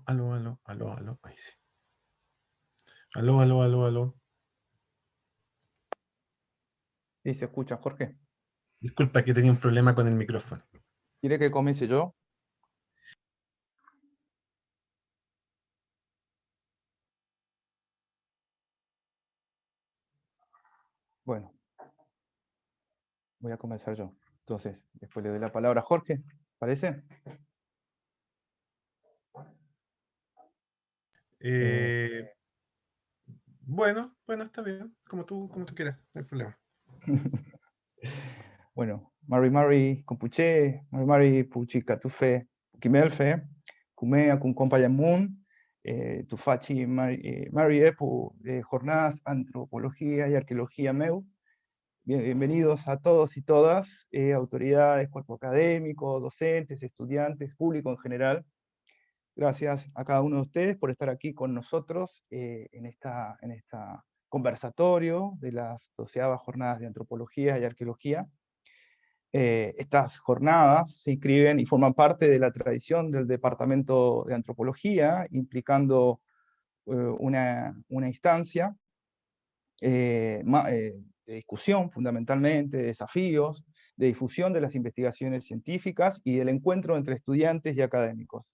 Aló, aló, aló, aló. Ahí sí. Aló, aló, aló, aló. Sí, se escucha, Jorge. Disculpa que tenía un problema con el micrófono. ¿Quiere que comience yo? Bueno, voy a comenzar yo. Entonces, después le doy la palabra a Jorge. ¿Parece? Eh, Eh, bueno, está bien. Como tú quieras, no hay problema. bueno, Mari Mari Compuche, Mari Mari Puchi Catufe, Kimelfe, Kumea con Compayamun, Tufachi Mari Epu, Jornadas Antropología y Arqueología MEU. Bienvenidos a todos y todas, autoridades, cuerpo académico, docentes, estudiantes, público en general. Gracias a cada uno de ustedes por estar aquí con nosotros en esta conversatorio de las 12ª Jornadas de Antropología y Arqueología. Estas jornadas se inscriben y forman parte de la tradición del Departamento de Antropología, implicando una instancia de discusión fundamentalmente, de desafíos, de difusión de las investigaciones científicas y del encuentro entre estudiantes y académicos.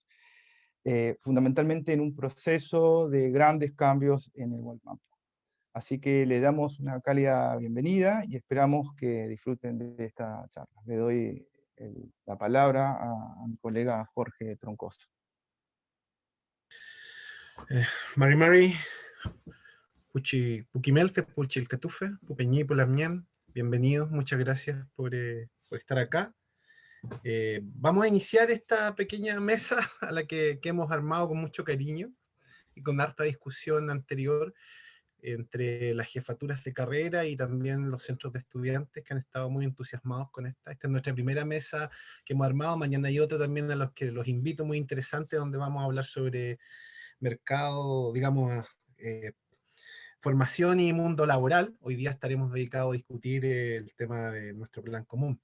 Fundamentalmente en un proceso de grandes cambios en el Walmart. Así que le damos una cálida bienvenida y esperamos que disfruten de esta charla. Le doy la palabra a mi colega Jorge Troncoso. Mari Mari, Puchi, Puquimelfe, Puchilcatufe, Pupeñí, Pulamñán. Bienvenidos, muchas gracias por estar acá. Vamos a iniciar esta pequeña mesa a la que hemos armado con mucho cariño y con harta discusión anterior entre las jefaturas de carrera y también los centros de estudiantes que han estado muy entusiasmados con esta. Esta es nuestra primera mesa que hemos armado. Mañana hay otra también a los que los invito, muy interesante, donde vamos a hablar sobre mercado, digamos, formación y mundo laboral. Hoy día estaremos dedicados a discutir el tema de nuestro plan común.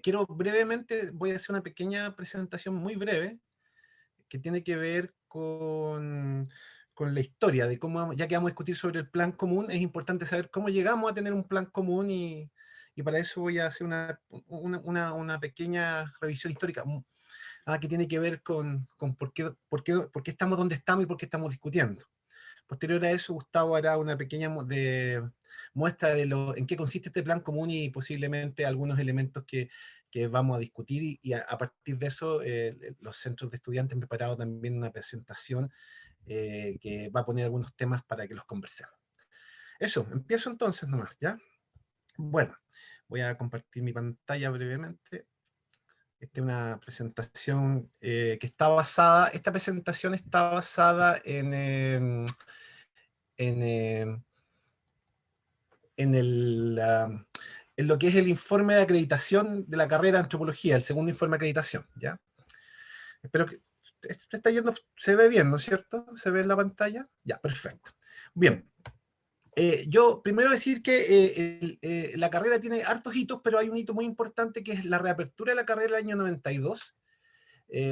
Quiero brevemente, voy a hacer una pequeña presentación muy breve que tiene que ver con la historia de cómo, ya que vamos a discutir sobre el plan común, es importante saber cómo llegamos a tener un plan común y para eso voy a hacer una pequeña revisión histórica que tiene que ver con por qué estamos donde estamos y por qué estamos discutiendo. Posterior a eso, Gustavo hará una pequeña muestra de en qué consiste este plan común y posiblemente algunos elementos que vamos a discutir y a partir de eso los centros de estudiantes han preparado también una presentación que va a poner algunos temas para que los conversemos. Eso, empiezo entonces nomás, ¿ya? Bueno, voy a compartir mi pantalla brevemente. Esta es una presentación que está basada, esta presentación está basada en, en, el, en lo que es el informe de acreditación de la carrera de antropología, el segundo informe de acreditación, ¿ya? Espero que está yendo, se ve bien, ¿no es cierto? ¿Se ve en la pantalla? Ya, perfecto. Bien. Yo primero decir que la carrera tiene hartos hitos, pero hay un hito muy importante que es la reapertura de la carrera del año 92.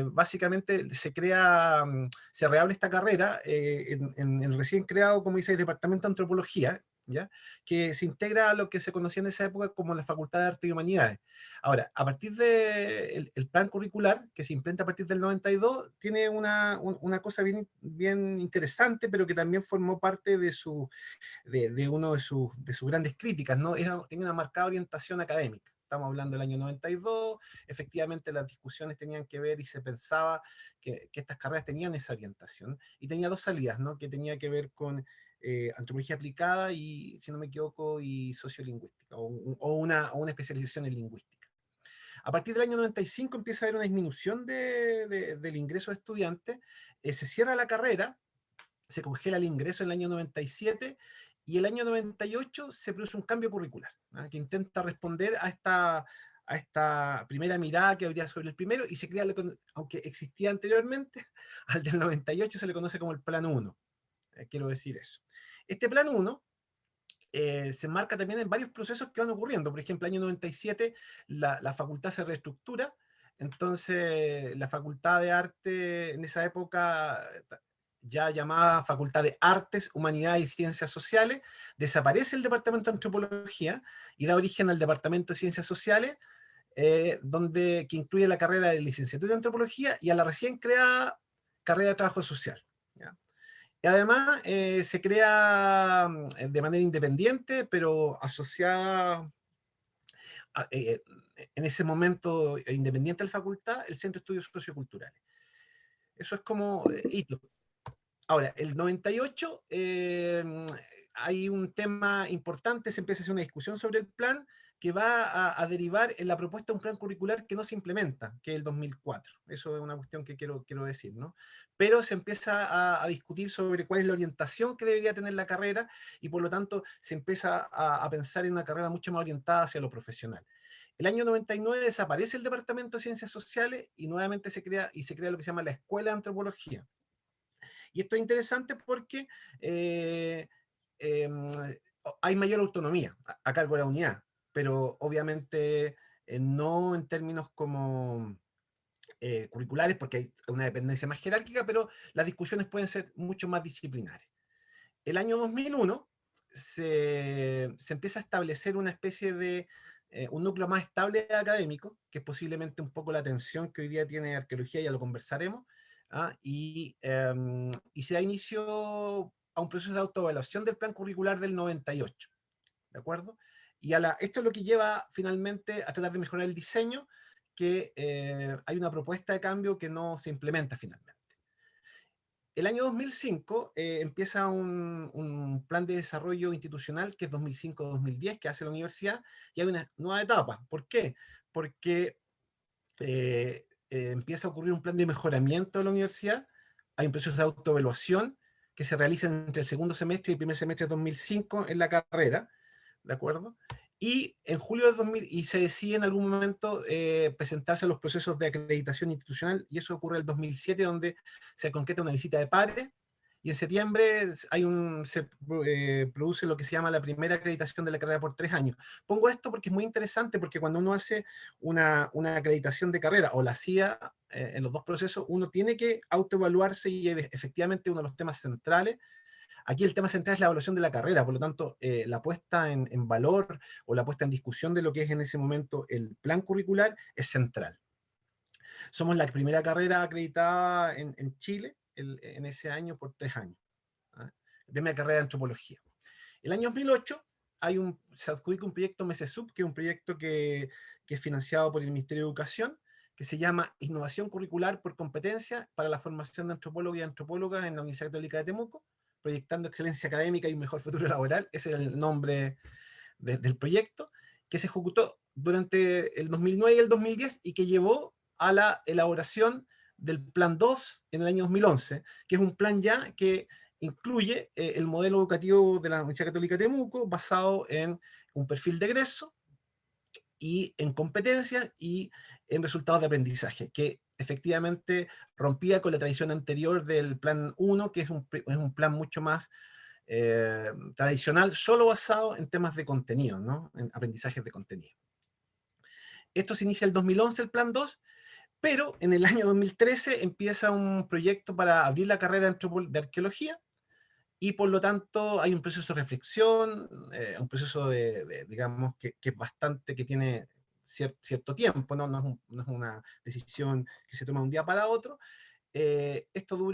Básicamente se reabre esta carrera en el recién creado, como dice, el Departamento de Antropología, ¿ya? Que se integra a lo que se conocía en esa época como la Facultad de Arte y Humanidades. Ahora, a partir del el plan curricular, que se implanta a partir del 92, tiene una cosa bien interesante, pero que también formó parte de uno de sus grandes críticas, ¿no? Tenía una marcada orientación académica. Estamos hablando del año 92, efectivamente las discusiones tenían que ver y se pensaba que estas carreras tenían esa orientación. Y tenía dos salidas, ¿no? Que tenía que ver con antropología aplicada y, si no me equivoco, y sociolingüística, o una especialización en lingüística. A partir del año 95 empieza a haber una disminución del ingreso de estudiantes, se cierra la carrera, se congela el ingreso en el año 97 y el año 98 se produce un cambio curricular, ¿no? Que intenta responder a esta primera mirada que habría sobre el primero y se crea, aunque existía anteriormente, al del 98 se le conoce como el Plan 1. Quiero decir eso. Este Plan 1 se enmarca también en varios procesos que van ocurriendo. Por ejemplo, el año 97 la facultad se reestructura, Entonces, la Facultad de Arte, en esa época, ya llamada Facultad de Artes, Humanidades y Ciencias Sociales, desaparece el Departamento de Antropología y da origen al Departamento de Ciencias Sociales, que incluye la carrera de licenciatura en Antropología y a la recién creada carrera de Trabajo Social. ¿Ya? Y además se crea de manera independiente, pero asociada en ese momento independiente de la facultad, el Centro de Estudios Socioculturales. Eso es como hito. Ahora, el 98 hay un tema importante, se empieza a hacer una discusión sobre el plan que va a derivar en la propuesta de un plan curricular que no se implementa, que es el 2004. Eso es una cuestión que quiero decir, ¿no? Pero se empieza a discutir sobre cuál es la orientación que debería tener la carrera y por lo tanto se empieza a pensar en una carrera mucho más orientada hacia lo profesional. El año 99 desaparece el Departamento de Ciencias Sociales y nuevamente se crea lo que se llama la Escuela de Antropología. Y esto es interesante porque eh, eh, hay mayor autonomía a cargo de la unidad, pero obviamente no en términos como curriculares, porque hay una dependencia más jerárquica, pero las discusiones pueden ser mucho más disciplinares. El año 2001 se empieza a establecer una especie de un núcleo más estable académico, que es posiblemente un poco la tensión que hoy día tiene arqueología, ya lo conversaremos, y se da inicio a un proceso de autoevaluación del plan curricular del 98, ¿de acuerdo? Y esto es lo que lleva finalmente a tratar de mejorar el diseño, que hay una propuesta de cambio que no se implementa finalmente. El año 2005 empieza un plan de desarrollo institucional que es 2005-2010 que hace la universidad y hay una nueva etapa. ¿Por qué? Porque empieza a ocurrir un plan de mejoramiento de la universidad, hay un proceso de autoevaluación que se realiza entre el segundo semestre y el primer semestre de 2005 en la carrera, ¿de acuerdo? Y en julio de 2000, y se decide en algún momento presentarse a los procesos de acreditación institucional, y eso ocurre en el 2007, donde se concreta una visita de pares, y en septiembre se produce lo que se llama la primera acreditación de la carrera por 3 años. Pongo esto porque es muy interesante, porque cuando uno hace una acreditación de carrera, o la hacía en los dos procesos, uno tiene que autoevaluarse y efectivamente uno de los temas centrales. Aquí el tema central es la evaluación de la carrera, por lo tanto, la puesta en valor o la puesta en discusión de lo que es en ese momento el plan curricular es central. Somos la primera carrera acreditada en Chile en ese año por 3 años. ¿Ah? Primera carrera de antropología. El año 2008 se adjudica un proyecto MESESUB, que es un proyecto que es financiado por el Ministerio de Educación, que se llama Innovación Curricular por Competencia para la Formación de Antropólogos y Antropólogas en la Universidad Católica de Temuco, proyectando excelencia académica y un mejor futuro laboral. Ese es el nombre del proyecto, que se ejecutó durante el 2009 y el 2010 y que llevó a la elaboración del Plan 2 en el año 2011, que es un plan ya que incluye el modelo educativo de la Universidad Católica de Temuco basado en un perfil de egreso y en competencias y en resultados de aprendizaje, que efectivamente rompía con la tradición anterior del Plan 1, que es un plan mucho más tradicional, solo basado en temas de contenido, ¿no? En aprendizajes de contenido. Esto se inicia el 2011, el Plan 2, pero en el año 2013 empieza un proyecto para abrir la carrera de arqueología, y por lo tanto hay un proceso de reflexión, un proceso digamos, que es bastante, que tiene cierto tiempo, ¿no? No es una decisión que se toma de un día para otro. Esto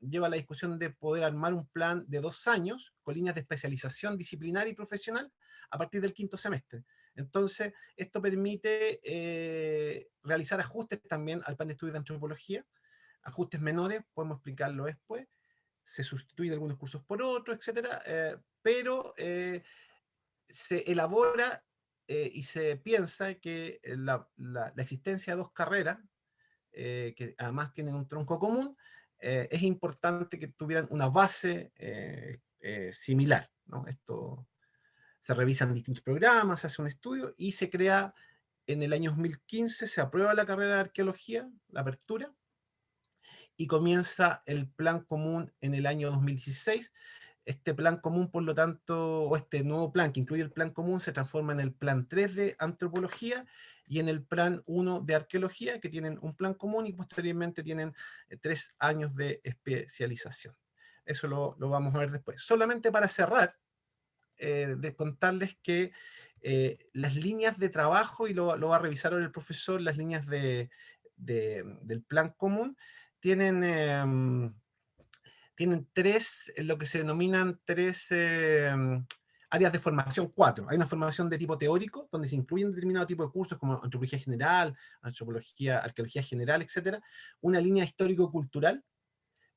lleva a la discusión de poder armar un plan de 2 años con líneas de especialización disciplinaria y profesional a partir del quinto semestre. Entonces, esto permite realizar ajustes también al plan de estudios de antropología, ajustes menores, podemos explicarlo después, se sustituyen algunos cursos por otros, etcétera, pero se elabora y se piensa que la existencia de 2 carreras, que además tienen un tronco común, es importante que tuvieran una base similar, ¿no? Esto se revisan distintos programas, se hace un estudio y se crea en el año 2015, se aprueba la carrera de arqueología, la apertura, y comienza el plan común en el año 2016, Este plan común, por lo tanto, o este nuevo plan que incluye el plan común, se transforma en el plan 3 de antropología y en el plan 1 de arqueología, que tienen un plan común y posteriormente tienen 3 años de especialización. Eso lo vamos a ver después. Solamente para cerrar, de contarles que las líneas de trabajo, y lo va a revisar ahora el profesor, las líneas del plan común, tienen tres, lo que se denominan tres áreas de formación, cuatro. Hay una formación de tipo teórico, donde se incluyen determinado tipo de cursos como antropología general, antropología, arqueología general, etcétera. Una línea histórico-cultural,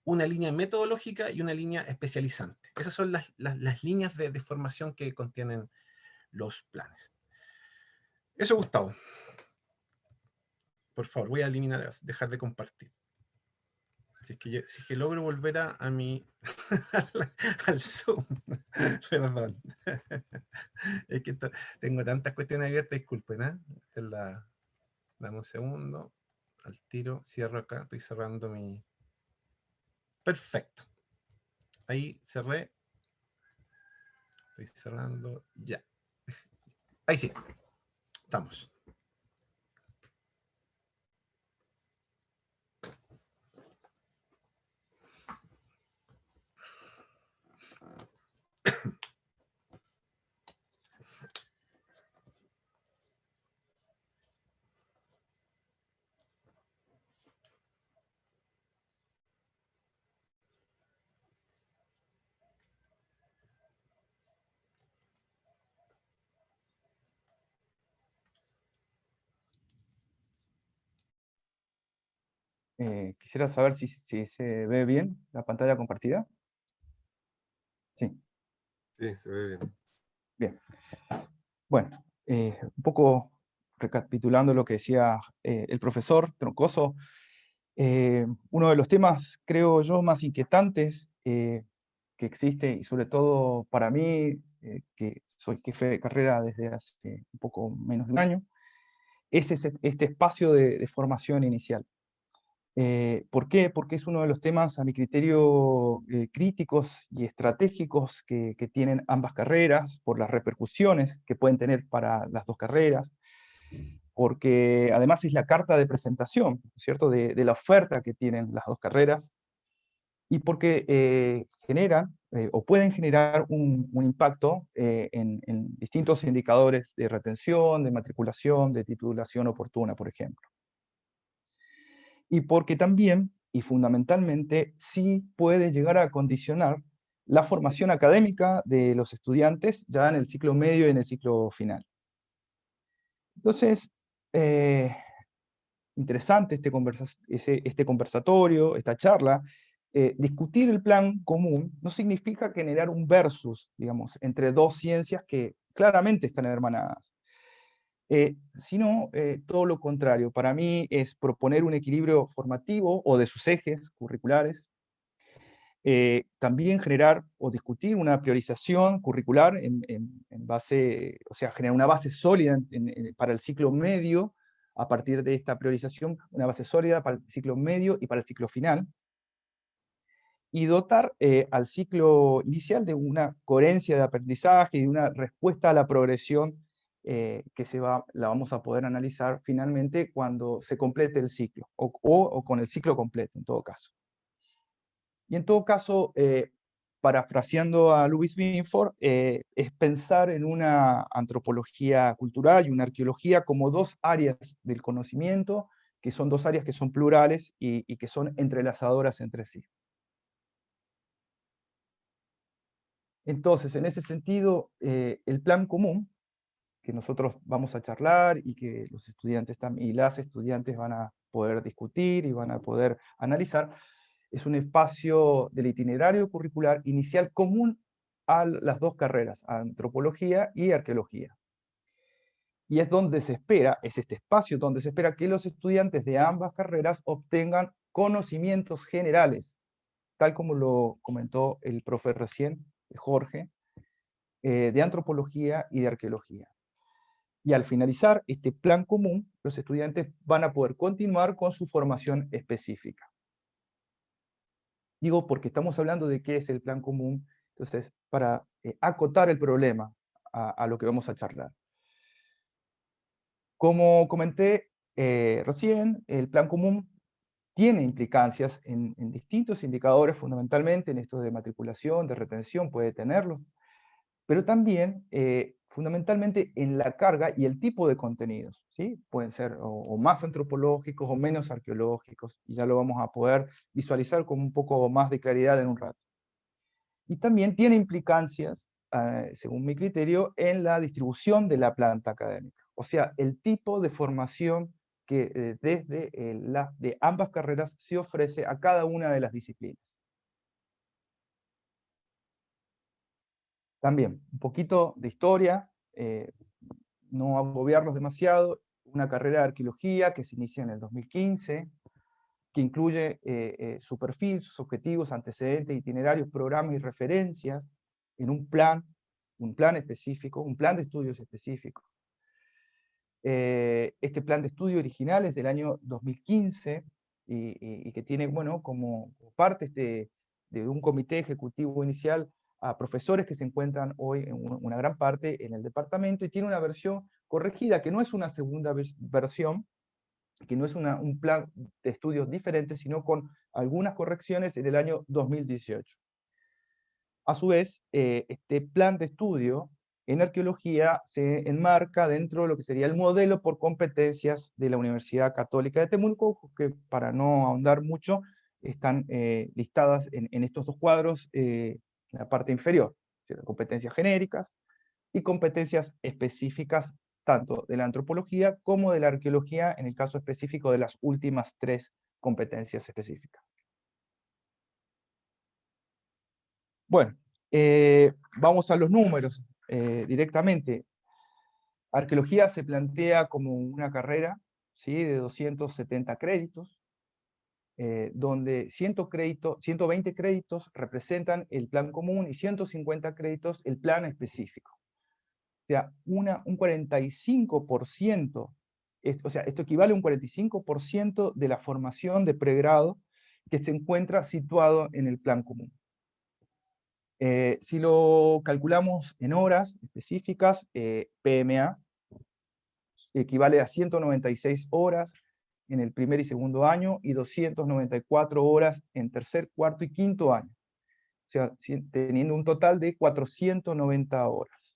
una línea metodológica y una línea especializante. Esas son las líneas de formación que contienen los planes. Eso, Gustavo. Por favor, voy a eliminar, dejar de compartir. Si es que logro volver a mi al Zoom. Perdón. Es que tengo tantas cuestiones abiertas, disculpen, ¿eh? Dame un segundo. Al tiro, cierro acá, estoy cerrando mi. Perfecto. Ahí cerré. Estoy cerrando ya. Ahí sí. Estamos. Quisiera saber si se ve bien la pantalla compartida. Sí, Sí, se ve bien. bien. Bueno, un poco recapitulando lo que decía el profesor Troncoso, uno de los temas, creo yo, más inquietantes que existe, y sobre todo para mí, que soy jefe de carrera desde hace un poco menos de un año, es este espacio de formación inicial. ¿Por qué? Porque es uno de los temas, a mi criterio, críticos y estratégicos que tienen ambas carreras, por las repercusiones que pueden tener para las dos carreras, porque además es la carta de presentación, ¿cierto?, de la oferta que tienen las dos carreras, y porque generan o pueden generar un impacto en distintos indicadores de retención, de matriculación, de titulación oportuna, por ejemplo. Y porque también, y fundamentalmente, sí puede llegar a condicionar la formación académica de los estudiantes ya en el ciclo medio y en el ciclo final. Entonces, interesante este conversatorio, esta charla. Discutir el plan común no significa generar un versus, digamos, entre dos ciencias que claramente están hermanadas, sino todo lo contrario. Para mí es proponer un equilibrio formativo o de sus ejes curriculares, también generar o discutir una priorización curricular en base, o sea, generar una base sólida para el ciclo medio, a partir de esta priorización, una base sólida para el ciclo medio y para el ciclo final, y dotar al ciclo inicial de una coherencia de aprendizaje y de una respuesta a la progresión que la vamos a poder analizar finalmente cuando se complete el ciclo, o con el ciclo completo en todo caso. Y en todo caso, parafraseando a Louis Binford, es pensar en una antropología cultural y una arqueología como dos áreas del conocimiento, que son dos áreas que son plurales y que son entrelazadoras entre sí. Entonces, en ese sentido, el plan común, que nosotros vamos a charlar y que los estudiantes y las estudiantes van a poder discutir y van a poder analizar, es un espacio del itinerario curricular inicial común a las dos carreras, a antropología y arqueología. Y es donde se espera, es este espacio donde se espera que los estudiantes de ambas carreras obtengan conocimientos generales, tal como lo comentó el profe recién, Jorge, de antropología y de arqueología. Y al finalizar este plan común, los estudiantes van a poder continuar con su formación específica. Digo porque estamos hablando de qué es el plan común Entonces, para acotar el problema a lo que vamos a charlar. Como comenté recién, el plan común tiene implicancias en distintos indicadores, fundamentalmente en esto de matriculación, de retención, puede tenerlos, pero también fundamentalmente en la carga y el tipo de contenidos, ¿sí? Pueden ser o más antropológicos o menos arqueológicos, y ya lo vamos a poder visualizar con un poco más de claridad en un rato. Y también tiene implicancias, según mi criterio, en la distribución de la planta académica, o sea, el tipo de formación que desde de ambas carreras se ofrece a cada una de las disciplinas. También, un poquito de historia, no agobiarlos demasiado, una carrera de arqueología que se inicia en el 2015, que incluye su perfil, sus objetivos, antecedentes, itinerarios, programas y referencias en un plan específico, un plan de estudios específico. Este plan de estudio original es del año 2015 y que tiene, bueno, como parte de un comité ejecutivo inicial a profesores que se encuentran hoy en una gran parte en el departamento, y tiene una versión corregida, que no es una segunda versión, que no es un plan de estudios diferente, sino con algunas correcciones en el año 2018. A su vez, este plan de estudio en arqueología se enmarca dentro de lo que sería el modelo por competencias de la Universidad Católica de Temuco, que para no ahondar mucho, están listadas en estos dos cuadros en la parte inferior, competencias genéricas y competencias específicas tanto de la antropología como de la arqueología, en el caso específico de las últimas 3 competencias específicas. Bueno, vamos a los números directamente. Arqueología se plantea como una carrera, ¿sí?, de 270 créditos, donde 120 créditos representan el plan común y 150 créditos el plan específico. O sea, un 45%, o sea, esto equivale a un 45% de la formación de pregrado que se encuentra situado en el plan común. Si lo calculamos en horas específicas, PMA equivale a 196 horas en el primer y segundo año y 294 horas en tercer, cuarto y quinto año. O sea, teniendo un total de 490 horas.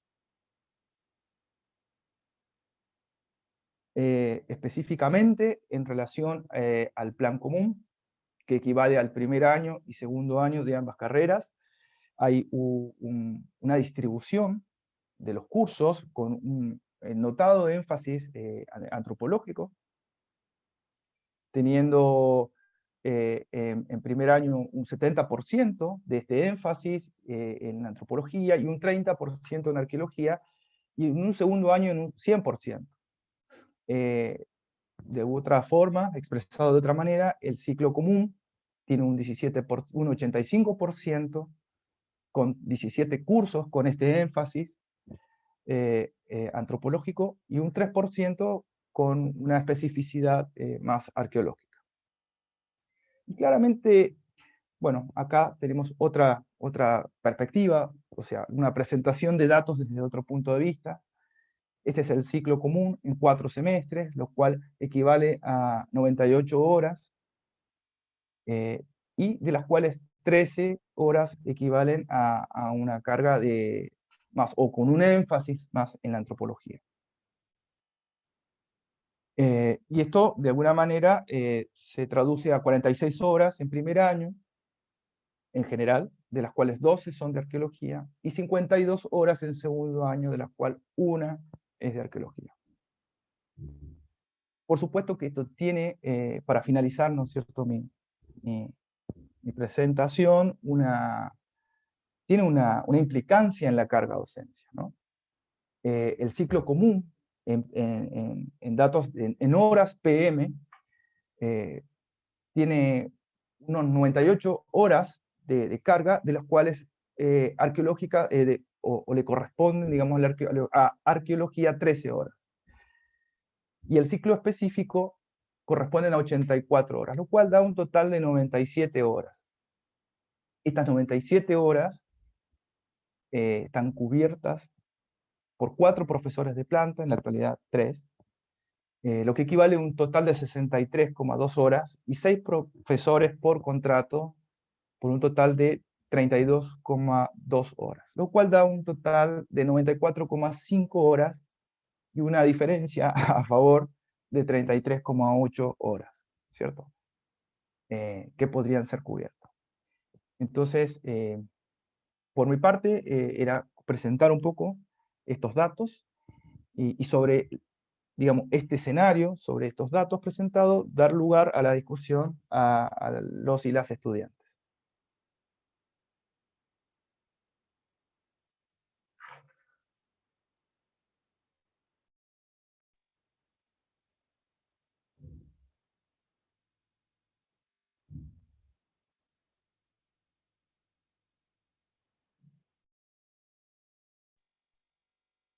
Específicamente en relación al plan común, que equivale al primer año y segundo año de ambas carreras, hay una distribución de los cursos con un notado énfasis antropológico, teniendo en primer año un 70% de este énfasis en antropología y un 30% en arqueología, y en un segundo año en un 100%. De otra forma, expresado de otra manera, el ciclo común tiene un 85% con 17 cursos con este énfasis antropológico y un 3% con una especificidad más arqueológica. Y claramente, bueno, acá tenemos otra perspectiva, o sea, una presentación de datos desde otro punto de vista. Este es el ciclo común en 4 semestres, lo cual equivale a 98 horas, y de las cuales 13 horas equivalen a una carga de más, o con un énfasis más en la antropología. Y esto, de alguna manera, se traduce a 46 horas en primer año, en general, de las cuales 12 son de arqueología, y 52 horas en segundo año, de las cuales una es de arqueología. Por supuesto que esto tiene, para finalizar, ¿no es cierto?, mi presentación, tiene una implicancia en la carga docencia, ¿no? El ciclo común en datos, en horas PM, tiene unos 98 horas de carga, de las cuales arqueológica, o le corresponden, digamos, a arqueología 13 horas. Y el ciclo específico corresponden a 84 horas, lo cual da un total de 97 horas. Estas 97 horas están cubiertas por 4 profesores de planta, en la actualidad 3, lo que equivale a un total de 63,2 horas, y 6 profesores por contrato, por un total de 32,2 horas, lo cual da un total de 94,5 horas y una diferencia a favor de 33,8 horas, ¿cierto? Que podrían ser cubiertas. Entonces, por mi parte, era presentar un poco estos datos y sobre, digamos, este escenario, sobre estos datos presentados, dar lugar a la discusión a los y las estudiantes.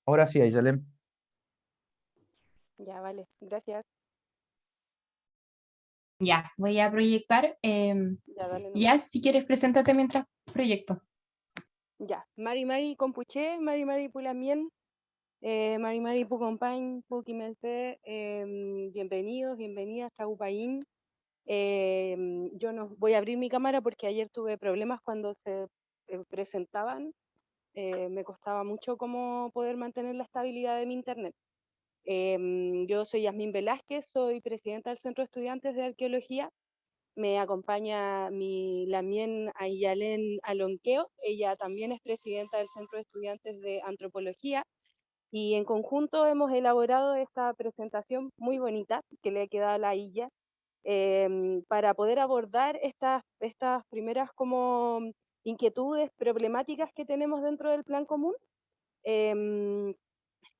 Ahora sí, Ayselen. Ya, vale, gracias. Ya, voy a proyectar. Ya, dale. Ya, si quieres, preséntate mientras proyecto. Ya, Mari Compuché, Mari Pulamien, Mari Pucompañ, Puquimente, bienvenidos, bienvenidas, Taupaín. Yo no voy a abrir mi cámara porque ayer tuve problemas cuando se presentaban. Me costaba mucho cómo poder mantener la estabilidad de mi internet. Yo soy Yasmín Velázquez, soy presidenta del Centro de Estudiantes de Arqueología. Me acompaña mi Lamien Ayalén Alonqueo, ella también es presidenta del Centro de Estudiantes de Antropología, y en conjunto hemos elaborado esta presentación muy bonita que le ha quedado a la Illa, para poder abordar estas primeras como inquietudes, problemáticas que tenemos dentro del plan común.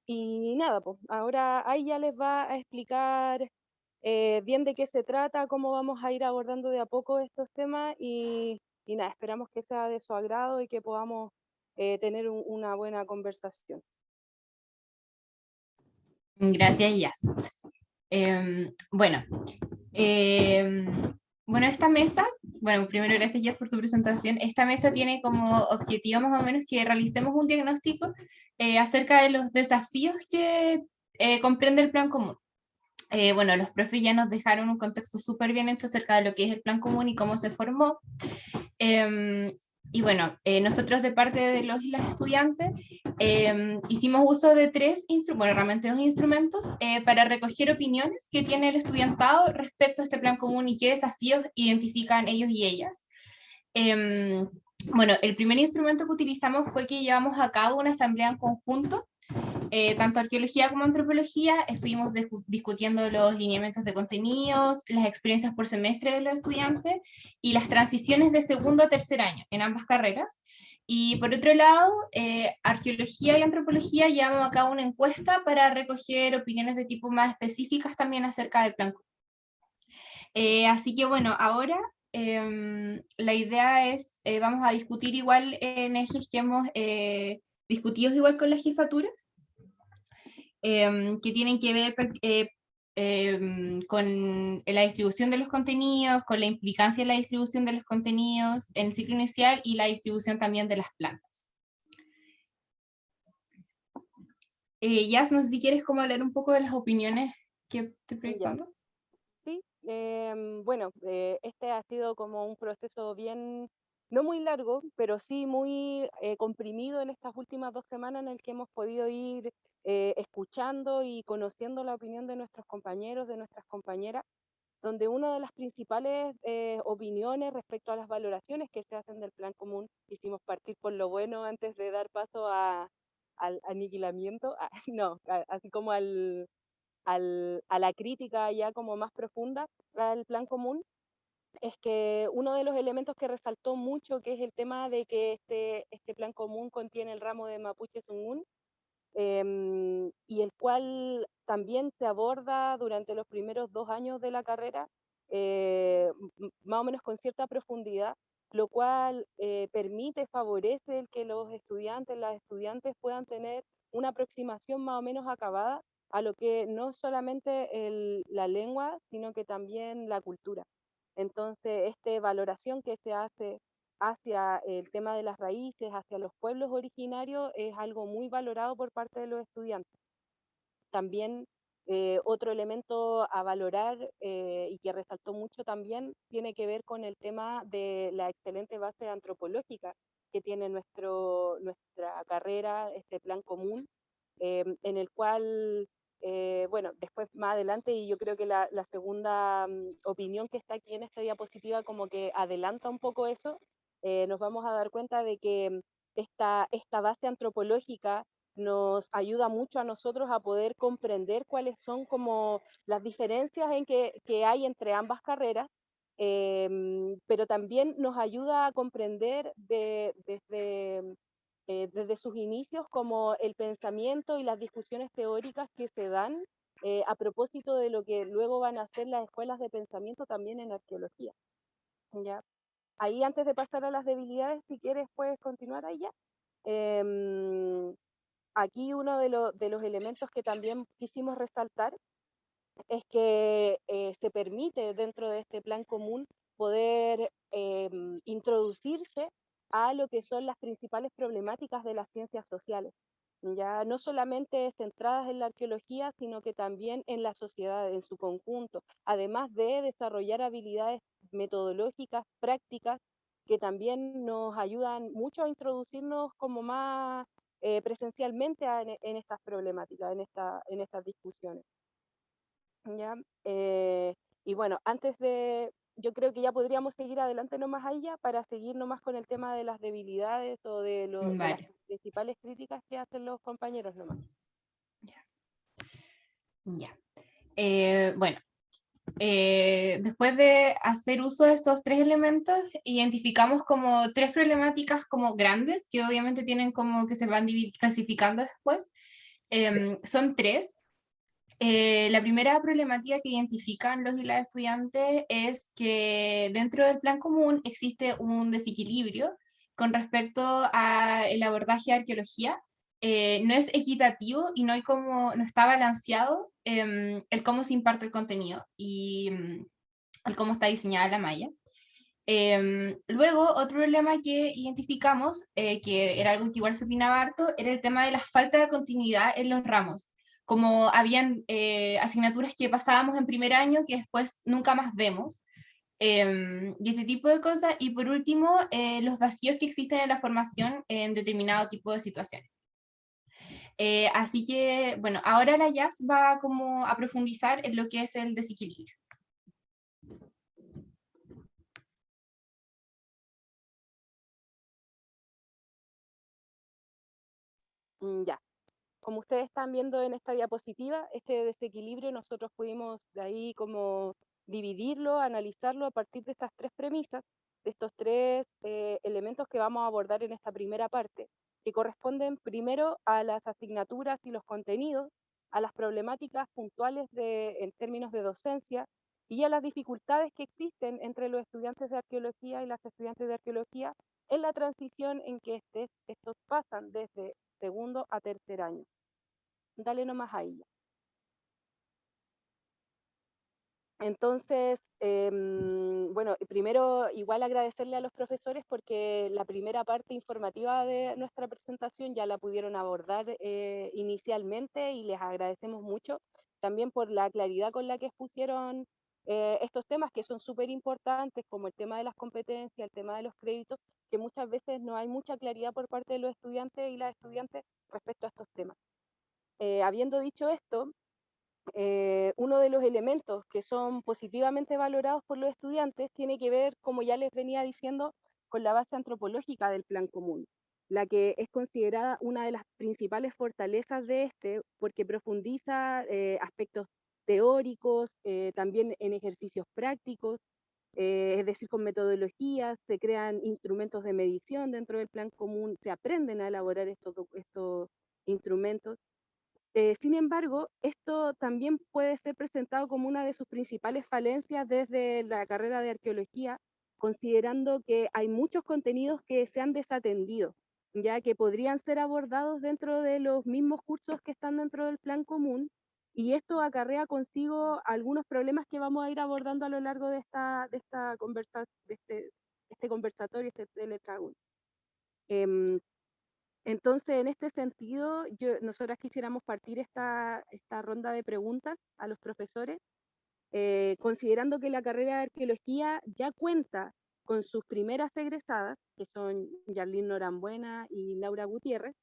Y nada, pues ahora ahí ya les va a explicar bien de qué se trata, cómo vamos a ir abordando de a poco estos temas y nada, esperamos que sea de su agrado y que podamos tener una buena conversación. Gracias, Yas. Bueno, esta mesa, primero gracias, Yas, por tu presentación. Esta mesa tiene como objetivo más o menos que realicemos un diagnóstico acerca de los desafíos que comprende el plan común. Los profes ya nos dejaron un contexto súper bien hecho acerca de lo que es el plan común y cómo se formó. Nosotros de parte de los y las estudiantes hicimos uso de realmente dos instrumentos para recoger opiniones que tiene el estudiantado respecto a este plan común y qué desafíos identifican ellos y ellas. El primer instrumento que utilizamos fue que llevamos a cabo una asamblea en conjunto. Tanto arqueología como antropología, estuvimos discutiendo los lineamientos de contenidos, las experiencias por semestre de los estudiantes y las transiciones de segundo a tercer año en ambas carreras. Y por otro lado, arqueología y antropología llevamos a cabo una encuesta para recoger opiniones de tipo más específicas también acerca del plan. Así que ahora la idea es, vamos a discutir igual en ejes que hemos discutido igual con las jefaturas, que tienen que ver con la distribución de los contenidos, con la implicancia de la distribución de los contenidos en el ciclo inicial y la distribución también de las plantas. Yas, no sé si quieres como hablar un poco de las opiniones que estoy proyectando. Sí, este ha sido como un proceso bien, no muy largo, pero sí muy comprimido en estas últimas 2 semanas en el que hemos podido ir escuchando y conociendo la opinión de nuestros compañeros, de nuestras compañeras, donde una de las principales opiniones respecto a las valoraciones que se hacen del plan común, hicimos partir por lo bueno antes de dar paso al aniquilamiento, así como a la crítica ya como más profunda al plan común, es que uno de los elementos que resaltó mucho, que es el tema de que este plan común contiene el ramo de Mapuche Zungun, y el cual también se aborda durante los primeros 2 años de la carrera, más o menos con cierta profundidad, lo cual favorece el que los estudiantes, las estudiantes puedan tener una aproximación más o menos acabada a lo que no solamente la lengua, sino que también la cultura. Entonces, esta valoración que se hace hacia el tema de las raíces, hacia los pueblos originarios, es algo muy valorado por parte de los estudiantes. También otro elemento a valorar y que resaltó mucho también tiene que ver con el tema de la excelente base antropológica que tiene nuestra carrera, este plan común, en el cual, bueno, después más adelante, y yo creo que la segunda opinión que está aquí en esta diapositiva como que adelanta un poco eso, nos vamos a dar cuenta de que esta base antropológica nos ayuda mucho a nosotros a poder comprender cuáles son como las diferencias que hay entre ambas carreras, pero también nos ayuda a comprender desde sus inicios como el pensamiento y las discusiones teóricas que se dan a propósito de lo que luego van a ser las escuelas de pensamiento también en arqueología. ¿Ya? Ahí antes de pasar a las debilidades, si quieres puedes continuar ahí ya. Aquí uno de los elementos que también quisimos resaltar es que se permite dentro de este plan común poder introducirse a lo que son las principales problemáticas de las ciencias sociales, ya no solamente centradas en la arqueología, sino que también en la sociedad en su conjunto, además de desarrollar habilidades metodológicas, prácticas, que también nos ayudan mucho a introducirnos como más presencialmente en estas problemáticas, en estas discusiones. ¿Ya? Y bueno, yo creo que ya podríamos seguir adelante nomás ahí ya para seguir nomás con el tema de las debilidades o de las Vale. principales críticas que hacen los compañeros nomás. Ya. Bueno, después de hacer uso de estos tres elementos, identificamos como tres problemáticas como grandes, que obviamente tienen como que se van clasificando después. Son tres. La primera problemática que identifican los y las estudiantes es que dentro del plan común existe un desequilibrio con respecto al abordaje de arqueología. No es equitativo y no está balanceado el cómo se imparte el contenido y el cómo está diseñada la malla. Luego, otro problema que identificamos, que era algo que igual se opinaba harto, era el tema de la falta de continuidad en los ramos. Como habían asignaturas que pasábamos en primer año que después nunca más vemos, y ese tipo de cosas. Y por último, los vacíos que existen en la formación en determinado tipo de situaciones. Así que, bueno, ahora la Jazz va como a profundizar en lo que es el desequilibrio. Ya. Como ustedes están viendo en esta diapositiva, este desequilibrio nosotros pudimos de ahí como dividirlo, analizarlo a partir de estas tres premisas, de estos tres elementos que vamos a abordar en esta primera parte, que corresponden primero a las asignaturas y los contenidos, a las problemáticas puntuales en términos de docencia y a las dificultades que existen entre los estudiantes de arqueología y las estudiantes de arqueología en la transición en que estos pasan desde segundo a tercer año. Dale nomás a ella. Entonces, bueno, primero igual agradecerle a los profesores porque la primera parte informativa de nuestra presentación ya la pudieron abordar inicialmente y les agradecemos mucho también por la claridad con la que expusieron estos temas que son súper importantes, como el tema de las competencias, el tema de los créditos, que muchas veces no hay mucha claridad por parte de los estudiantes y las estudiantes respecto a estos temas. Habiendo dicho esto, uno de los elementos que son positivamente valorados por los estudiantes tiene que ver, como ya les venía diciendo, con la base antropológica del plan común, la que es considerada una de las principales fortalezas de este, porque profundiza aspectos teóricos, también en ejercicios prácticos, es decir, con metodologías, se crean instrumentos de medición dentro del plan común, se aprenden a elaborar estos instrumentos. Sin embargo, esto también puede ser presentado como una de sus principales falencias desde la carrera de arqueología, considerando que hay muchos contenidos que se han desatendido, ya que podrían ser abordados dentro de los mismos cursos que están dentro del plan común, y esto acarrea consigo algunos problemas que vamos a ir abordando a lo largo de esta este conversatorio, este teletragun. Entonces, en este sentido, nosotras quisiéramos partir esta ronda de preguntas a los profesores, considerando que la carrera de arqueología ya cuenta con sus primeras egresadas, que son Yarlín Norambuena y Laura Gutiérrez,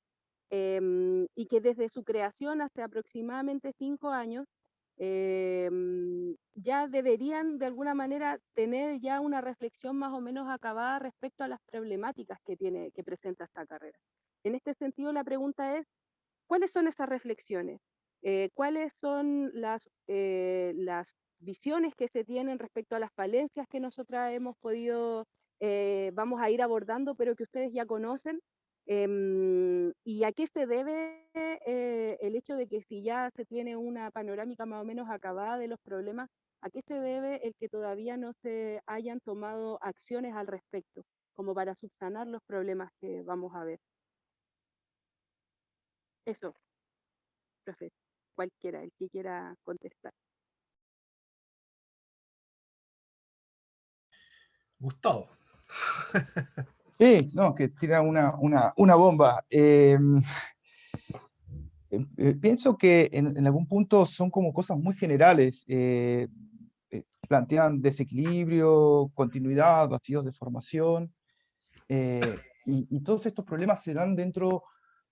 y que desde su creación hace aproximadamente 5 años, ya deberían de alguna manera tener ya una reflexión más o menos acabada respecto a las problemáticas que presenta esta carrera. En este sentido, la pregunta es, ¿cuáles son esas reflexiones? ¿Cuáles son las visiones que se tienen respecto a las falencias que nosotras hemos podido, vamos a ir abordando, pero que ustedes ya conocen? ¿Y a qué se debe el hecho de que si ya se tiene una panorámica más o menos acabada de los problemas, a qué se debe el que todavía no se hayan tomado acciones al respecto, como para subsanar los problemas que vamos a ver? Eso, profe, cualquiera, el que quiera contestar. Gustavo. Sí, no, que tira una bomba. Pienso que en algún punto son como cosas muy generales. Plantean desequilibrio, continuidad, vacíos de formación, y todos estos problemas se dan dentro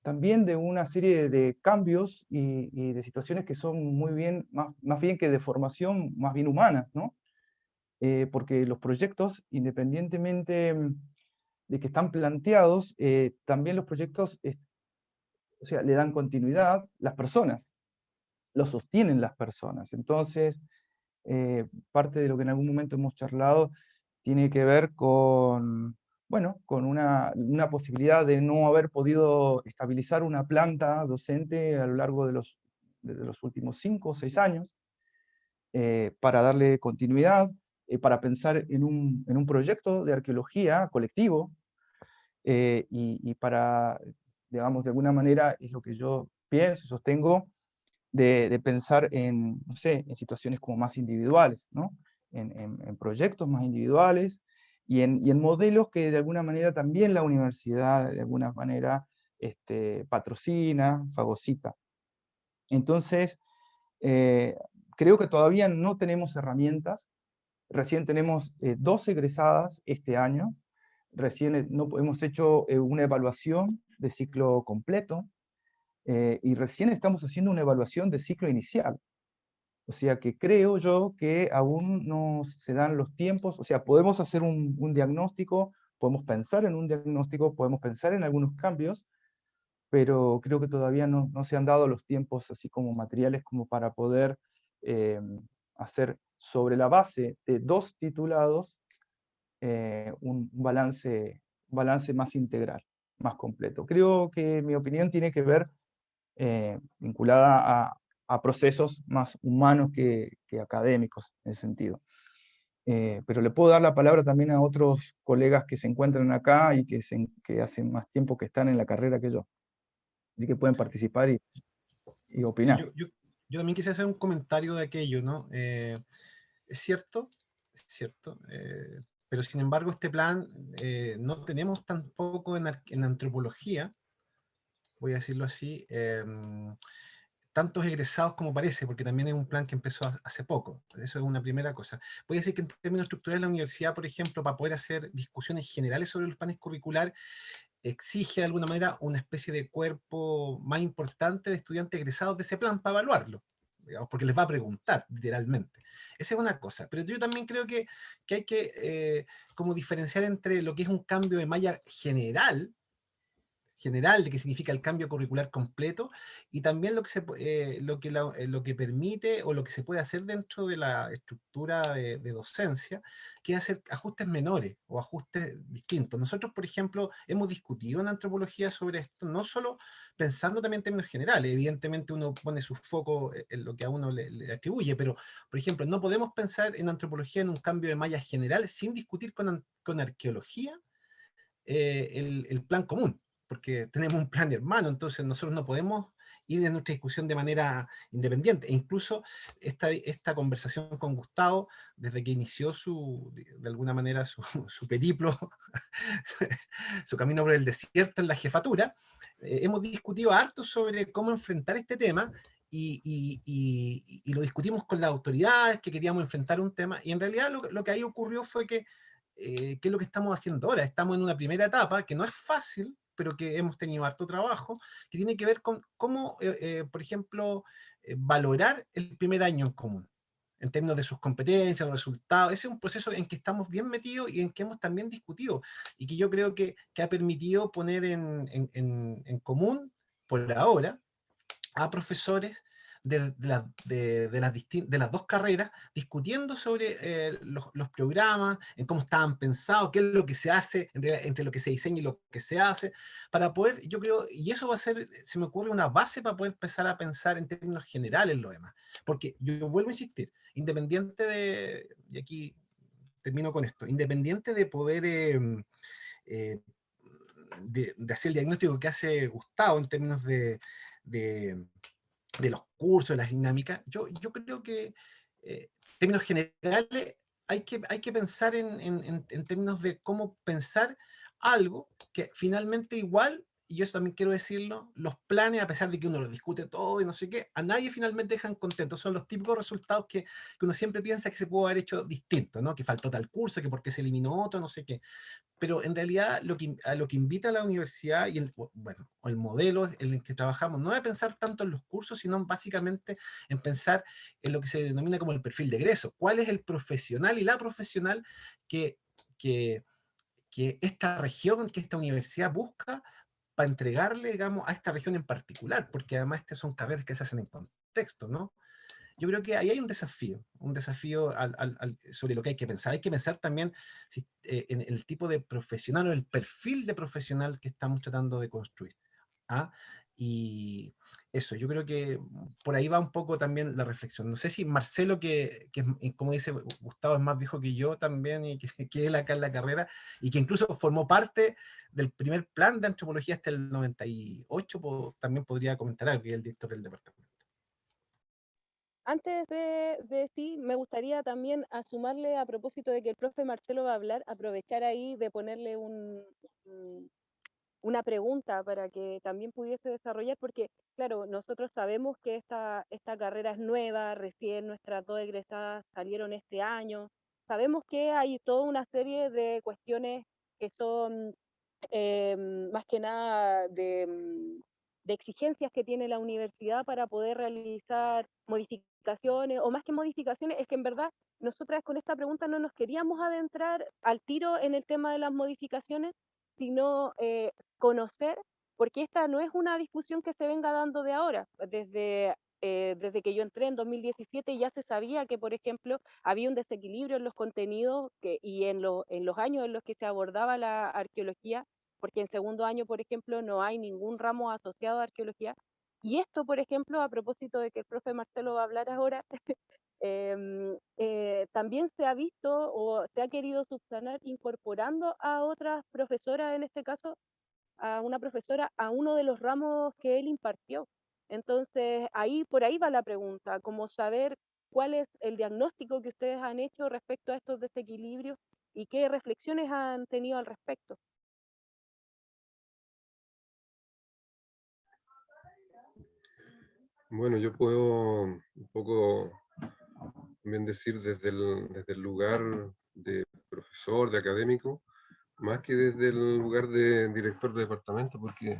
también de una serie de cambios y de situaciones que son muy bien, más bien que de formación, más bien humanas, ¿no? Porque los proyectos, independientemente de que están planteados, también los proyectos, o sea, le dan continuidad las personas, lo sostienen las personas. Entonces, parte de lo que en algún momento hemos charlado tiene que ver con, bueno, con una posibilidad de no haber podido estabilizar una planta docente a lo largo de los últimos 5 o 6 años, para darle continuidad, para pensar en un proyecto de arqueología colectivo, y para, digamos, de alguna manera, es lo que yo pienso, sostengo, de pensar en, no sé, en situaciones como más individuales, ¿no? En proyectos más individuales y en modelos que de alguna manera también la universidad, de alguna manera, patrocina, fagocita. Entonces, creo que todavía no tenemos herramientas. Recién tenemos 2 egresadas este año. Recién no, hemos hecho una evaluación de ciclo completo, y recién estamos haciendo una evaluación de ciclo inicial. O sea que creo yo que aún no se dan los tiempos, o sea, podemos hacer un diagnóstico, podemos pensar en un diagnóstico, podemos pensar en algunos cambios, pero creo que todavía no se han dado los tiempos así como materiales como para poder hacer sobre la base de 2 titulados un balance más integral, más completo. Creo que mi opinión tiene que ver vinculada a procesos más humanos que académicos en ese sentido. Pero le puedo dar la palabra también a otros colegas que se encuentran acá y que hacen más tiempo que están en la carrera que yo. Así que pueden participar y Sí, opinar. yo también quise hacer un comentario de aquello, ¿no? Es cierto, pero sin embargo este plan no tenemos tampoco en antropología, voy a decirlo así, tantos egresados como parece, porque también es un plan que empezó hace poco. Eso es una primera cosa. Voy a decir que en términos estructurales la universidad, por ejemplo, para poder hacer discusiones generales sobre los planes curriculares, exige de alguna manera una especie de cuerpo más importante de estudiantes egresados de ese plan para evaluarlo, digamos, porque les va a preguntar, literalmente. Esa es una cosa. Pero yo también creo que hay que como diferenciar entre lo que es un cambio de malla general, de qué significa el cambio curricular completo, y también lo que permite o lo que se puede hacer dentro de la estructura de docencia, que es hacer ajustes menores o ajustes distintos. Nosotros, por ejemplo, hemos discutido en antropología sobre esto, no solo pensando también en términos generales. Evidentemente uno pone su foco en lo que a uno le atribuye, pero, por ejemplo, no podemos pensar en antropología en un cambio de malla general sin discutir con arqueología el plan común, porque tenemos un plan hermano. Entonces nosotros no podemos ir en nuestra discusión de manera independiente. E incluso esta conversación con Gustavo, desde que inició de alguna manera su periplo, su camino por el desierto en la jefatura, hemos discutido harto sobre cómo enfrentar este tema, y lo discutimos con las autoridades que queríamos enfrentar un tema, y en realidad lo que ahí ocurrió fue que, ¿qué es lo que estamos haciendo ahora? Estamos en una primera etapa que no es fácil, pero que hemos tenido harto trabajo, que tiene que ver con cómo, por ejemplo, valorar el primer año en común, en términos de sus competencias, los resultados. Ese es un proceso en que estamos bien metidos y en que hemos también discutido, y que yo creo que ha permitido poner en común, por ahora, a profesores de las dos carreras, discutiendo sobre los programas, en cómo estaban pensados, qué es lo que se hace entre lo que se diseña y lo que se hace, para poder, yo creo, y eso va a ser, se me ocurre, una base para poder empezar a pensar en términos generales lo demás. Porque yo vuelvo a insistir, independiente y aquí termino con esto, independiente de poder... eh, de hacer el diagnóstico que hace Gustavo en términos de los cursos, las dinámicas, yo creo que en términos generales hay que pensar en términos de cómo pensar algo que finalmente igual, y yo eso también quiero decirlo, los planes, a pesar de que uno los discute todo y no sé qué, a nadie finalmente dejan contento. Son los típicos resultados que uno siempre piensa que se pudo haber hecho distinto, ¿no? Que faltó tal curso, que porque se eliminó otro, no sé qué. Pero en realidad a lo que invita a la universidad y bueno, o el modelo en el que trabajamos, no es pensar tanto en los cursos, sino básicamente en pensar en lo que se denomina como el perfil de egreso. ¿Cuál es el profesional y la profesional que, que, que esta región, que esta universidad busca para entregarle, digamos, a esta región en particular? Porque además estas son carreras que se hacen en contexto, ¿no? Yo creo que ahí hay un desafío sobre lo que hay que pensar. Hay que pensar también en el tipo de profesional o el perfil de profesional que estamos tratando de construir. ¿Ah? Y eso, yo creo que por ahí va un poco también la reflexión. No sé si Marcelo, como dice Gustavo, es más viejo que yo también, y que él acá en la carrera, y que incluso formó parte del primer plan de antropología hasta el 98, también podría comentar algo, que es el director del departamento. Antes de sí, me gustaría también sumarle, a propósito de que el profe Marcelo va a hablar, aprovechar ahí de ponerle una pregunta para que también pudiese desarrollar, porque claro, nosotros sabemos que esta carrera es nueva, recién nuestras dos egresadas salieron este año, sabemos que hay toda una serie de cuestiones que son más que nada de exigencias que tiene la universidad para poder realizar modificaciones, o más que modificaciones, es que en verdad nosotras con esta pregunta no nos queríamos adentrar al tiro en el tema de las modificaciones, sino conocer, porque esta no es una discusión que se venga dando de ahora, desde que yo entré en 2017 ya se sabía que, por ejemplo, había un desequilibrio en los contenidos y en los años en los que se abordaba la arqueología, porque en segundo año, por ejemplo, no hay ningún ramo asociado a arqueología. Y esto, por ejemplo, a propósito de que el profe Marcelo va a hablar ahora, también se ha visto o se ha querido subsanar incorporando a otras profesoras, en este caso, a una profesora, a uno de los ramos que él impartió. Entonces, por ahí va la pregunta, como saber cuál es el diagnóstico que ustedes han hecho respecto a estos desequilibrios y qué reflexiones han tenido al respecto. Bueno, yo puedo un poco también decir desde el lugar de profesor, de académico, más que desde el lugar de director de departamento, porque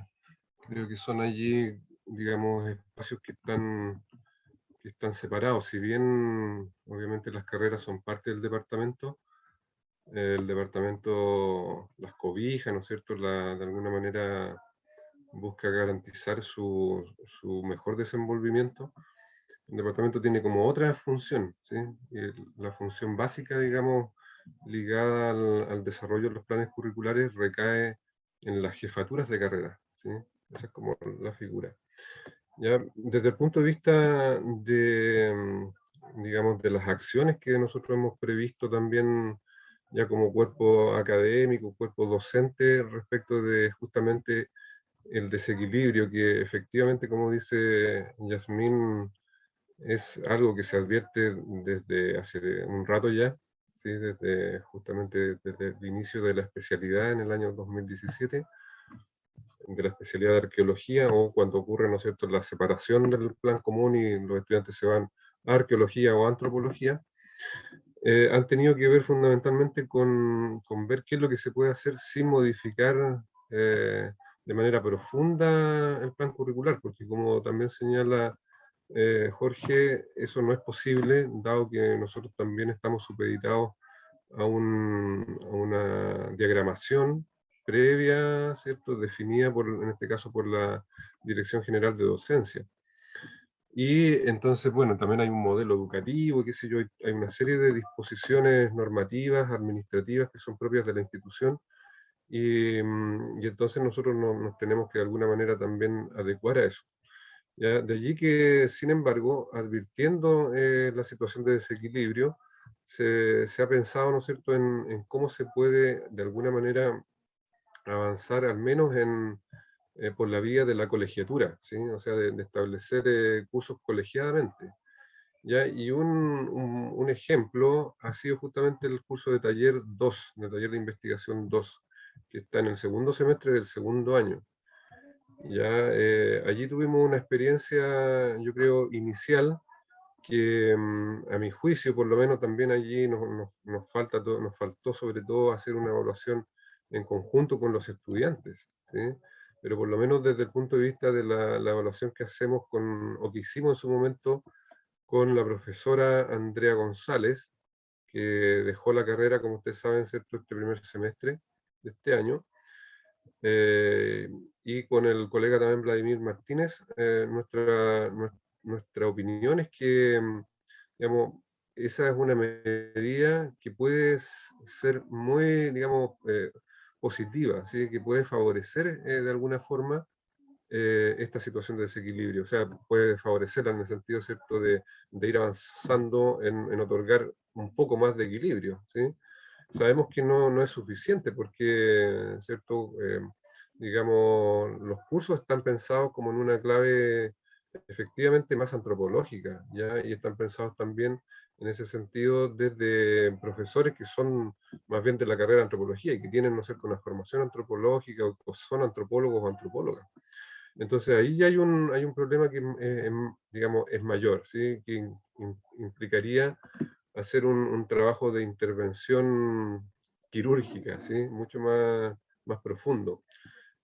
creo que son allí, digamos, espacios que están separados. Si bien, obviamente, las carreras son parte del departamento, el departamento las cobija, ¿no es cierto? De alguna manera busca garantizar su mejor desenvolvimiento. El departamento tiene como otra función, ¿sí? La función básica, digamos, ligada al desarrollo de los planes curriculares recae en las jefaturas de carrera, ¿sí? Esa es como la figura. Ya, desde el punto de vista de, digamos, de las acciones que nosotros hemos previsto también ya como cuerpo académico, cuerpo docente, respecto de justamente el desequilibrio que efectivamente, como dice Yasmín, es algo que se advierte desde hace un rato ya, ¿sí? Justamente desde el inicio de la especialidad en el año 2017, de la especialidad de arqueología, o cuando ocurre, ¿no es cierto?, la separación del plan común y los estudiantes se van a arqueología o antropología, han tenido que ver fundamentalmente con ver qué es lo que se puede hacer sin modificar de manera profunda el plan curricular, porque como también señala Jorge, eso no es posible, dado que nosotros también estamos supeditados a una diagramación previa, ¿cierto?, definida en este caso por la Dirección General de Docencia. Y entonces, bueno, también hay un modelo educativo, qué sé yo, hay una serie de disposiciones normativas, administrativas que son propias de la institución, y entonces nosotros nos tenemos que de alguna manera también adecuar a eso. ¿Ya? De allí que, sin embargo, advirtiendo la situación de desequilibrio, se ha pensado, ¿no es cierto?, en cómo se puede de alguna manera avanzar al menos por la vía de la colegiatura, ¿sí? O sea, de establecer cursos colegiadamente. ¿Ya? Y un ejemplo ha sido justamente el curso de taller 2, de taller de investigación 2, que está en el segundo semestre del segundo año. Ya, allí tuvimos una experiencia, yo creo, inicial, que a mi juicio, por lo menos también allí nos faltó sobre todo hacer una evaluación en conjunto con los estudiantes, ¿sí? Pero por lo menos desde el punto de vista de la evaluación que hacemos o que hicimos en su momento con la profesora Andrea González, que dejó la carrera, como ustedes saben, ¿cierto?, este primer semestre de este año, y con el colega también Vladimir Martínez, nuestra opinión es que, digamos, esa es una medida que puede ser muy, digamos, positiva, ¿sí? Que puede favorecer de alguna forma esta situación de desequilibrio. O sea, puede favorecerla en el sentido, ¿cierto?, de ir avanzando en otorgar un poco más de equilibrio, ¿sí? Sabemos que no es suficiente porque, ¿cierto? Digamos, los cursos están pensados como en una clave efectivamente más antropológica, ¿ya? Y están pensados también en ese sentido desde profesores que son más bien de la carrera de antropología y que tienen, no sé, una formación antropológica o son antropólogos o antropólogas. Entonces ahí ya hay un problema que, digamos, es mayor, ¿sí? Que implicaría hacer un trabajo de intervención quirúrgica, ¿sí? Mucho más profundo,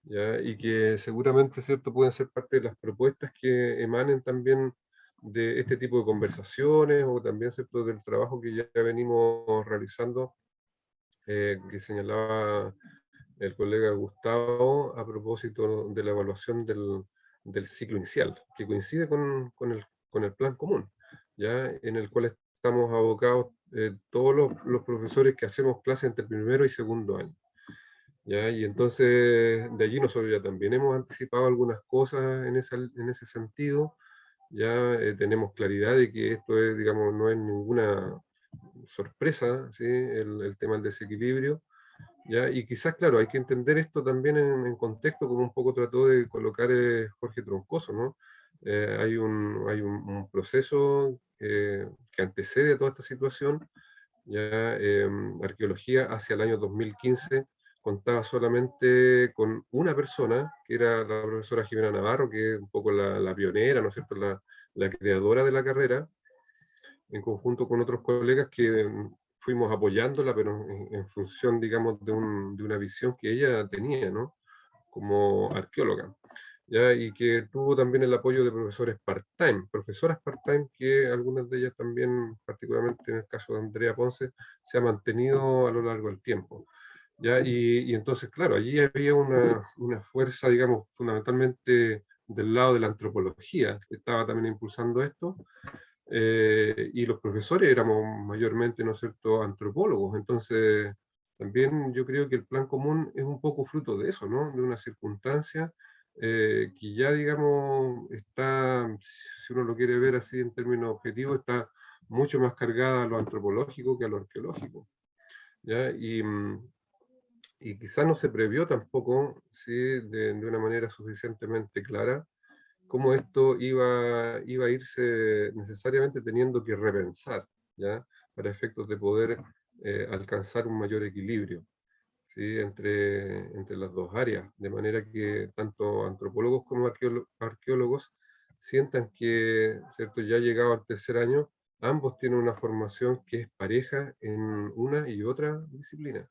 ¿ya? Y que seguramente, ¿cierto?, pueden ser parte de las propuestas que emanen también de este tipo de conversaciones, o también, ¿cierto?, del trabajo que ya venimos realizando, que señalaba el colega Gustavo a propósito de la evaluación del ciclo inicial, que coincide con el plan común, ¿ya? En el cual estamos abocados todos los profesores que hacemos clases entre primero y segundo año, ¿ya? Y entonces de allí nosotros ya también hemos anticipado algunas cosas en ese sentido, ya tenemos claridad de que esto es, digamos, no es ninguna sorpresa, ¿sí? El tema del desequilibrio, ¿ya? Y quizás, claro, hay que entender esto también en contexto, como un poco trató de colocar Jorge Troncoso, ¿no? Hay un proceso que antecede a toda esta situación. Ya arqueología hacia el año 2015 contaba solamente con una persona, que era la profesora Jimena Navarro, que es un poco la pionera, ¿no es cierto?, la creadora de la carrera, en conjunto con otros colegas que fuimos apoyándola, pero en función, digamos, de una visión que ella tenía, ¿no?, como arqueóloga, ¿ya? Y que tuvo también el apoyo de profesores part-time, profesoras part-time, que algunas de ellas también, particularmente en el caso de Andrea Ponce, se ha mantenido a lo largo del tiempo, ¿ya? Y entonces, claro, allí había una fuerza, digamos, fundamentalmente del lado de la antropología, que estaba también impulsando esto, y los profesores éramos mayormente, ¿no es cierto?, antropólogos. Entonces, también yo creo que el plan común es un poco fruto de eso, ¿no?, de una circunstancia que ya, digamos, está, si uno lo quiere ver así en términos objetivos, está mucho más cargada a lo antropológico que a lo arqueológico, ¿ya? y quizás no se previó tampoco, ¿sí? de una manera suficientemente clara, cómo esto iba a irse necesariamente teniendo que repensar, ¿ya? Para efectos de poder alcanzar un mayor equilibrio, ¿sí? entre las dos áreas, de manera que tanto antropólogos como arqueólogos sientan que, ¿cierto? Ya llegado al tercer año, ambos tienen una formación que es pareja en una y otra disciplina.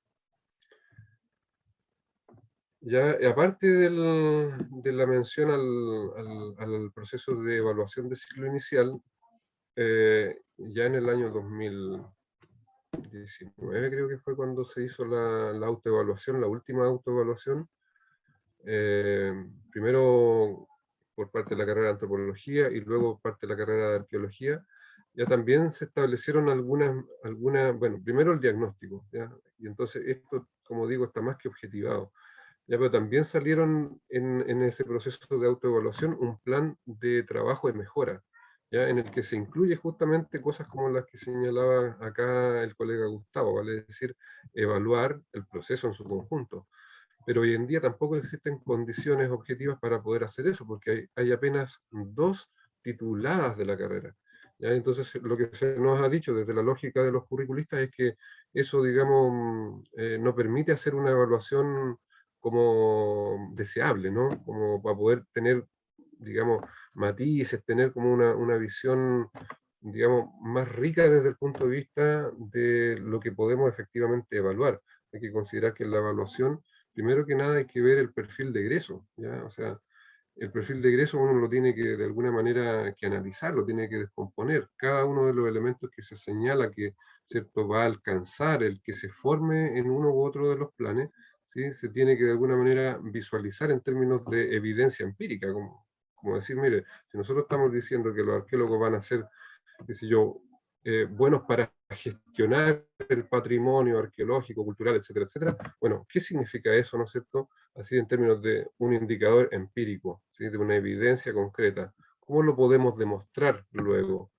Ya, aparte de la mención al proceso de evaluación de ciclo inicial, ya en el año 2019 creo que fue cuando se hizo la autoevaluación, la última autoevaluación, primero por parte de la carrera de antropología y luego por parte de la carrera de arqueología, ya también se establecieron bueno, primero el diagnóstico, ¿ya? Y entonces esto, como digo, está más que objetivado. Ya, pero también salieron en ese proceso de autoevaluación un plan de trabajo de mejora, ¿ya? En el que se incluye justamente cosas como las que señalaba acá el colega Gustavo, ¿vale? Es decir, evaluar el proceso en su conjunto. Pero hoy en día tampoco existen condiciones objetivas para poder hacer eso, porque hay apenas 2 tituladas de la carrera. ¿Ya? Entonces, lo que se nos ha dicho desde la lógica de los curriculistas es que eso, digamos, no permite hacer una evaluación como deseable, ¿no? Como para poder tener, digamos, matices, tener como una visión, digamos, más rica desde el punto de vista de lo que podemos efectivamente evaluar. Hay que considerar que la evaluación, primero que nada, hay que ver el perfil de egreso, ¿ya? O sea, el perfil de egreso uno lo tiene que, de alguna manera, que analizar, lo tiene que descomponer. Cada uno de los elementos que se señala que, ¿cierto?, va a alcanzar el que se forme en uno u otro de los planes, ¿sí? Se tiene que, de alguna manera, visualizar en términos de evidencia empírica, como decir, mire, si nosotros estamos diciendo que los arqueólogos van a ser, qué sé yo, buenos para gestionar el patrimonio arqueológico, cultural, etcétera, etcétera. Bueno, ¿qué significa eso, no es cierto? Así en términos de un indicador empírico, ¿sí? De una evidencia concreta. ¿Cómo lo podemos demostrar luego?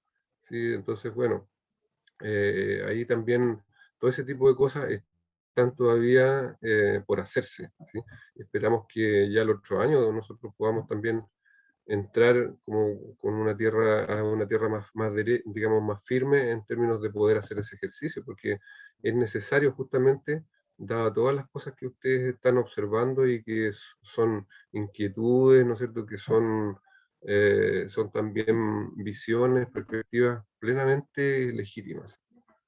¿Sí? Entonces, bueno, ahí también todo ese tipo de cosas están todavía por hacerse, ¿sí? Esperamos que ya el otro año nosotros podamos también entrar como con una tierra, a una tierra digamos, más firme en términos de poder hacer ese ejercicio, porque es necesario justamente, dado todas las cosas que ustedes están observando y que son inquietudes, ¿no es cierto?, que son también visiones, perspectivas plenamente legítimas.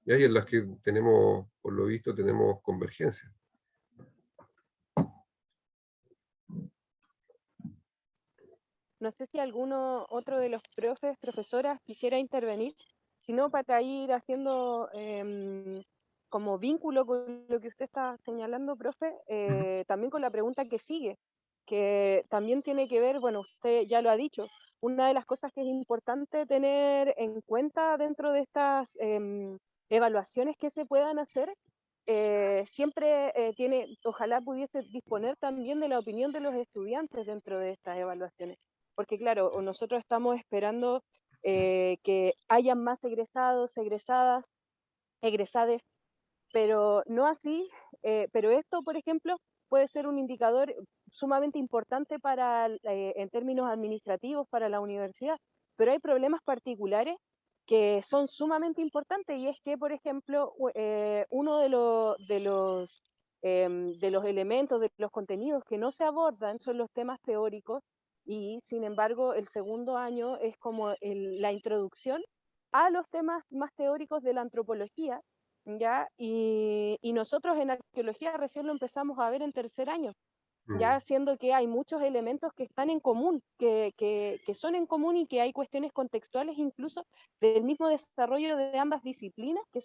Y hay en las que tenemos, por lo visto, tenemos convergencia. No sé si alguno otro de los profes, profesoras quisiera intervenir, sino para ir haciendo como vínculo con lo que usted está señalando, profe, también con la pregunta que sigue, que también tiene que ver, bueno, usted ya lo ha dicho, una de las cosas que es importante tener en cuenta dentro de estas evaluaciones que se puedan hacer, siempre ojalá pudiese disponer también de la opinión de los estudiantes dentro de estas evaluaciones. Porque claro, nosotros estamos esperando que hayan más egresados, egresadas, egresades, pero no así, pero esto, por ejemplo, puede ser un indicador sumamente importante en términos administrativos para la universidad, pero hay problemas particulares que son sumamente importantes y es que, por ejemplo, uno de los elementos, de los contenidos que no se abordan son los temas teóricos y, sin embargo, el segundo año es como la introducción a los temas más teóricos de la antropología, ¿ya? Y nosotros en arqueología recién lo empezamos a ver en tercer año, ya siendo que hay muchos elementos que están en común, que son en común y que hay cuestiones contextuales incluso del mismo desarrollo de ambas disciplinas que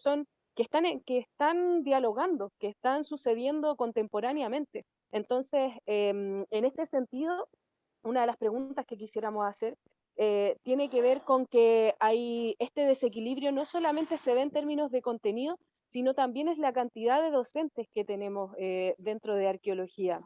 están dialogando, que están sucediendo contemporáneamente. Entonces, en este sentido, una de las preguntas que quisiéramos hacer tiene que ver con que hay este desequilibrio no solamente se ve en términos de contenido, sino también es la cantidad de docentes que tenemos dentro de arqueología,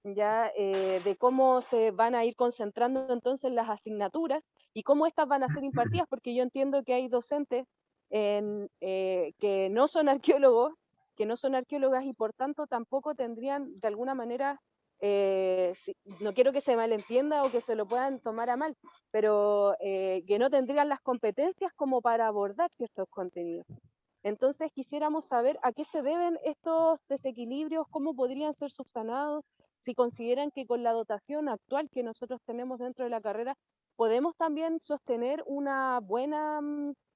ya de cómo se van a ir concentrando entonces las asignaturas y cómo estas van a ser impartidas, porque yo entiendo que hay docentes que no son arqueólogos que no son arqueólogas y por tanto tampoco tendrían de alguna manera, no quiero que se malentienda o que se lo puedan tomar a mal, pero que no tendrían las competencias como para abordar ciertos contenidos. Entonces quisiéramos saber a qué se deben estos desequilibrios, cómo podrían ser subsanados, si consideran que con la dotación actual que nosotros tenemos dentro de la carrera, podemos también sostener una buena,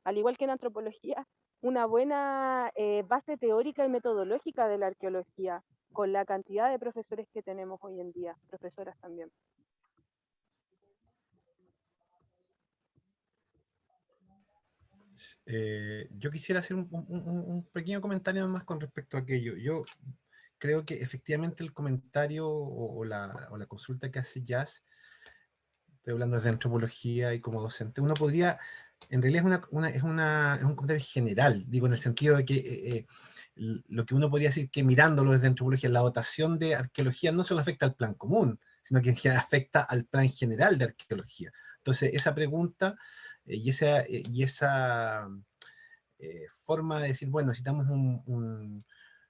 al igual que en antropología, una buena base teórica y metodológica de la arqueología, con la cantidad de profesores que tenemos hoy en día, profesoras también. Yo quisiera hacer un pequeño comentario más con respecto a aquello. Yo creo que efectivamente el comentario o la consulta que hace Jazz, estoy hablando desde antropología y como docente, uno podría, en realidad es un comentario general, digo, en el sentido de que lo que uno podría decir que mirándolo desde antropología, la dotación de arqueología no solo afecta al plan común, sino que afecta al plan general de arqueología. Entonces, esa pregunta y esa forma de decir, bueno, necesitamos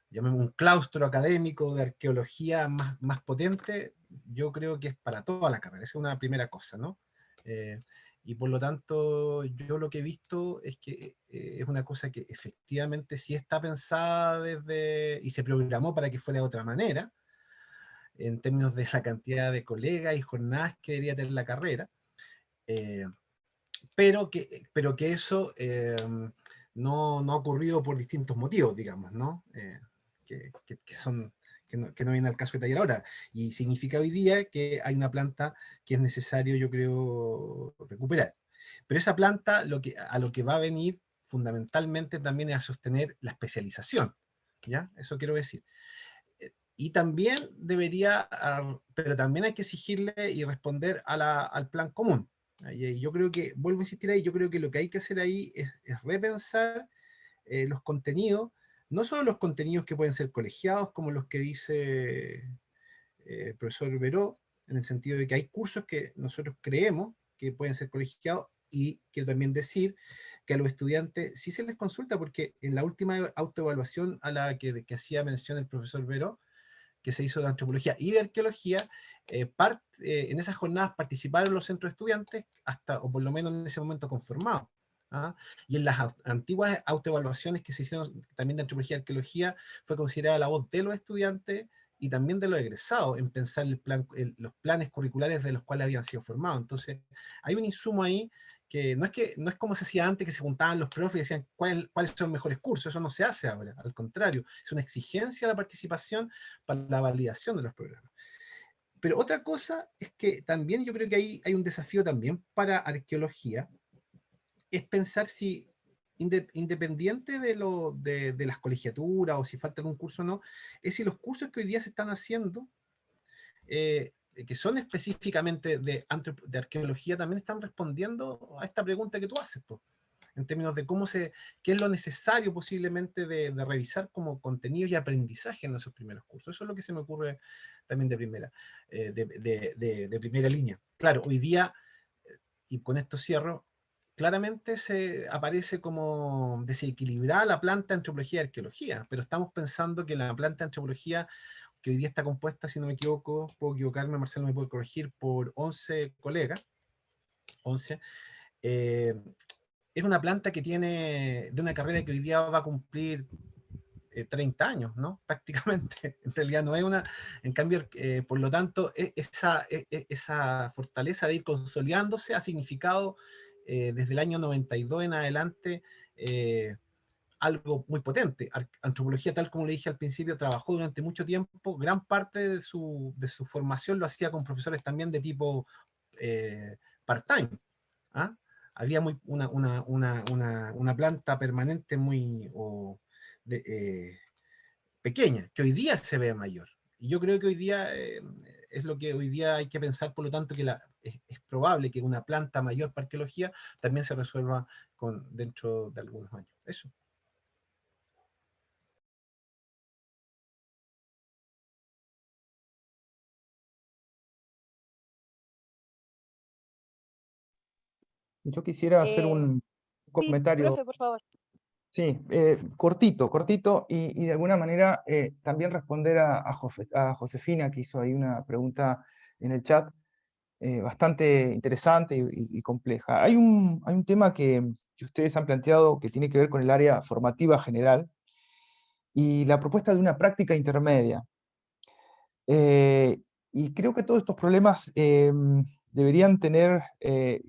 llamemos un claustro académico de arqueología más potente, yo creo que es para toda la carrera, esa es una primera cosa, ¿no? Y por lo tanto, yo lo que he visto es que es una cosa que efectivamente sí está pensada y se programó para que fuera de otra manera, en términos de la cantidad de colegas y jornadas que debería tener la carrera, pero que eso no ha ocurrido por distintos motivos, digamos, ¿no? Que no viene al caso de detallar ahora. Y significa hoy día que hay una planta que es necesario, yo creo, recuperar. Pero esa planta a lo que va a venir fundamentalmente también es a sostener la especialización, ¿ya? Eso quiero decir. Y también pero también hay que exigirle y responder al plan común. Y yo creo que, vuelvo a insistir ahí, yo creo que lo que hay que hacer ahí es repensar los contenidos, no solo los contenidos que pueden ser colegiados, como los que dice el profesor Veró, en el sentido de que hay cursos que nosotros creemos que pueden ser colegiados, y quiero también decir que a los estudiantes sí se les consulta, porque en la última autoevaluación a la que hacía mención el profesor Veró, que se hizo de antropología y de arqueología, en esas jornadas participaron los centros de estudiantes, o por lo menos en ese momento conformados. ¿Ah? Y en las antiguas autoevaluaciones que se hicieron también de antropología y arqueología, fue considerada la voz de los estudiantes y también de los egresados en pensar los planes curriculares de los cuales habían sido formados. Entonces, hay un insumo ahí que no es como se hacía antes, que se juntaban los profes y decían cuáles son los mejores cursos. Eso no se hace ahora, al contrario, es una exigencia de la participación para la validación de los programas. Pero otra cosa es que también yo creo que hay un desafío también para arqueología, es pensar si, independiente de las colegiaturas o si falta algún curso o no, es si los cursos que hoy día se están haciendo, que son específicamente de arqueología, también están respondiendo a esta pregunta que tú haces, pues, en términos de qué es lo necesario posiblemente de revisar como contenido y aprendizaje en esos primeros cursos. Eso es lo que se me ocurre también de primera línea. Claro, hoy día, y con esto cierro, claramente se aparece como desequilibrada la planta de antropología y arqueología, pero estamos pensando que la planta de antropología, que hoy día está compuesta, si no me equivoco, puedo equivocarme, Marcelo me puede corregir, por 11 colegas, 11, es una planta que tiene de una carrera que hoy día va a cumplir 30 años, ¿no? Prácticamente. En realidad no es una... En cambio, por lo tanto, esa fortaleza de ir consolidándose ha significado desde el año 92 en adelante algo muy potente. Antropología, tal como le dije al principio, trabajó durante mucho tiempo, gran parte de su formación lo hacía con profesores también de tipo part-time. ¿Ah? Había una planta permanente pequeña, que hoy día se ve mayor. Y yo creo que hoy día es lo que hoy día hay que pensar, por lo tanto, que es probable que una planta mayor para arqueología también se resuelva dentro de algunos años. Eso. Yo quisiera hacer un Sí, comentario. profe, por favor. Sí, cortito, y de alguna manera también responder a Josefina, que hizo ahí una pregunta en el chat, bastante interesante y compleja. Hay un tema que ustedes han planteado que tiene que ver con el área formativa general y la propuesta de una práctica intermedia. Y creo que todos estos problemas deberían tener,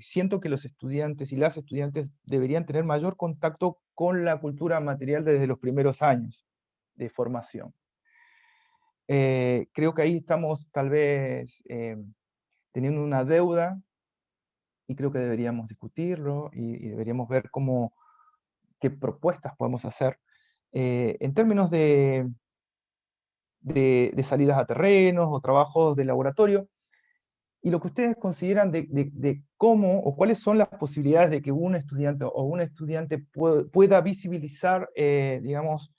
siento que los estudiantes y las estudiantes deberían tener mayor contacto con la cultura material desde los primeros años de formación. Creo que ahí estamos tal vez teniendo una deuda y creo que deberíamos discutirlo y deberíamos ver qué propuestas podemos hacer en términos de salidas a terrenos o trabajos de laboratorio, y lo que ustedes consideran de cómo o cuáles son las posibilidades de que un estudiante o una estudiante pueda visibilizar, digamos,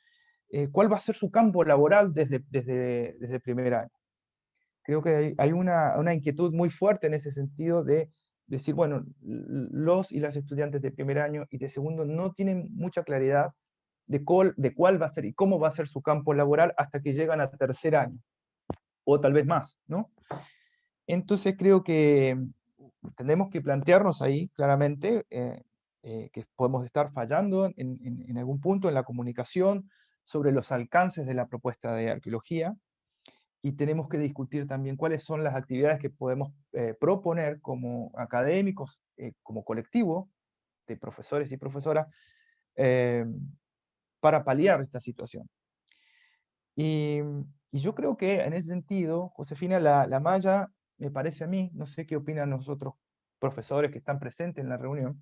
cuál va a ser su campo laboral desde el primer año. Creo que hay una inquietud muy fuerte en ese sentido de decir, bueno, los y las estudiantes de primer año y de segundo no tienen mucha claridad de cuál va a ser y cómo va a ser su campo laboral hasta que llegan a tercer año, o tal vez más, ¿no? Entonces creo que tenemos que plantearnos ahí claramente que podemos estar fallando en algún punto en la comunicación sobre los alcances de la propuesta de arqueología, y tenemos que discutir también cuáles son las actividades que podemos proponer como académicos, como colectivo de profesores y profesoras, eh, para paliar esta situación. Y, y yo creo que en ese sentido, Josefina, la malla, me parece a mí, no sé qué opinan los otros profesores que están presentes en la reunión,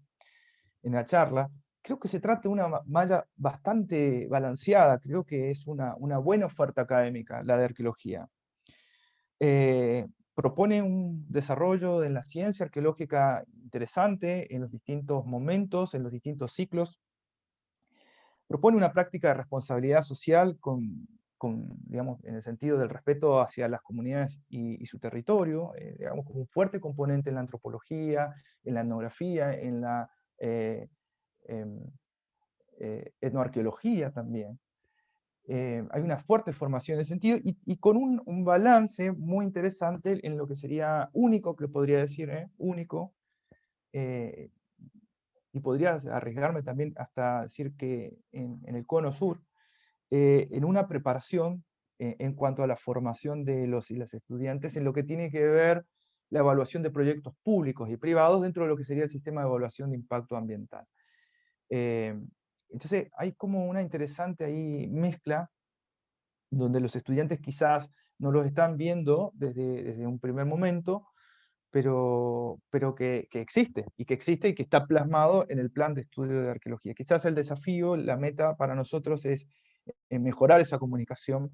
en la charla, creo que se trata de una malla bastante balanceada, creo que es una buena oferta académica, la de arqueología. Propone un desarrollo de la ciencia arqueológica interesante en los distintos momentos, en los distintos ciclos. Propone una práctica de responsabilidad social digamos, en el sentido del respeto hacia las comunidades y su territorio, digamos, como un fuerte componente en la antropología, en la etnografía, en la em, etnoarqueología también. Hay una fuerte formación en ese sentido y con un balance muy interesante en lo que sería único, que podría decir, único, y podría arriesgarme también hasta decir que en el Cono Sur, en una preparación en cuanto a la formación de los y las estudiantes en lo que tiene que ver la evaluación de proyectos públicos y privados dentro de lo que sería el sistema de evaluación de impacto ambiental. Eh, entonces hay como una interesante ahí mezcla donde los estudiantes quizás no los están viendo desde un primer momento, pero que existe y que está plasmado en el plan de estudio de arqueología. Quizás el desafío, la meta para nosotros es mejorar esa comunicación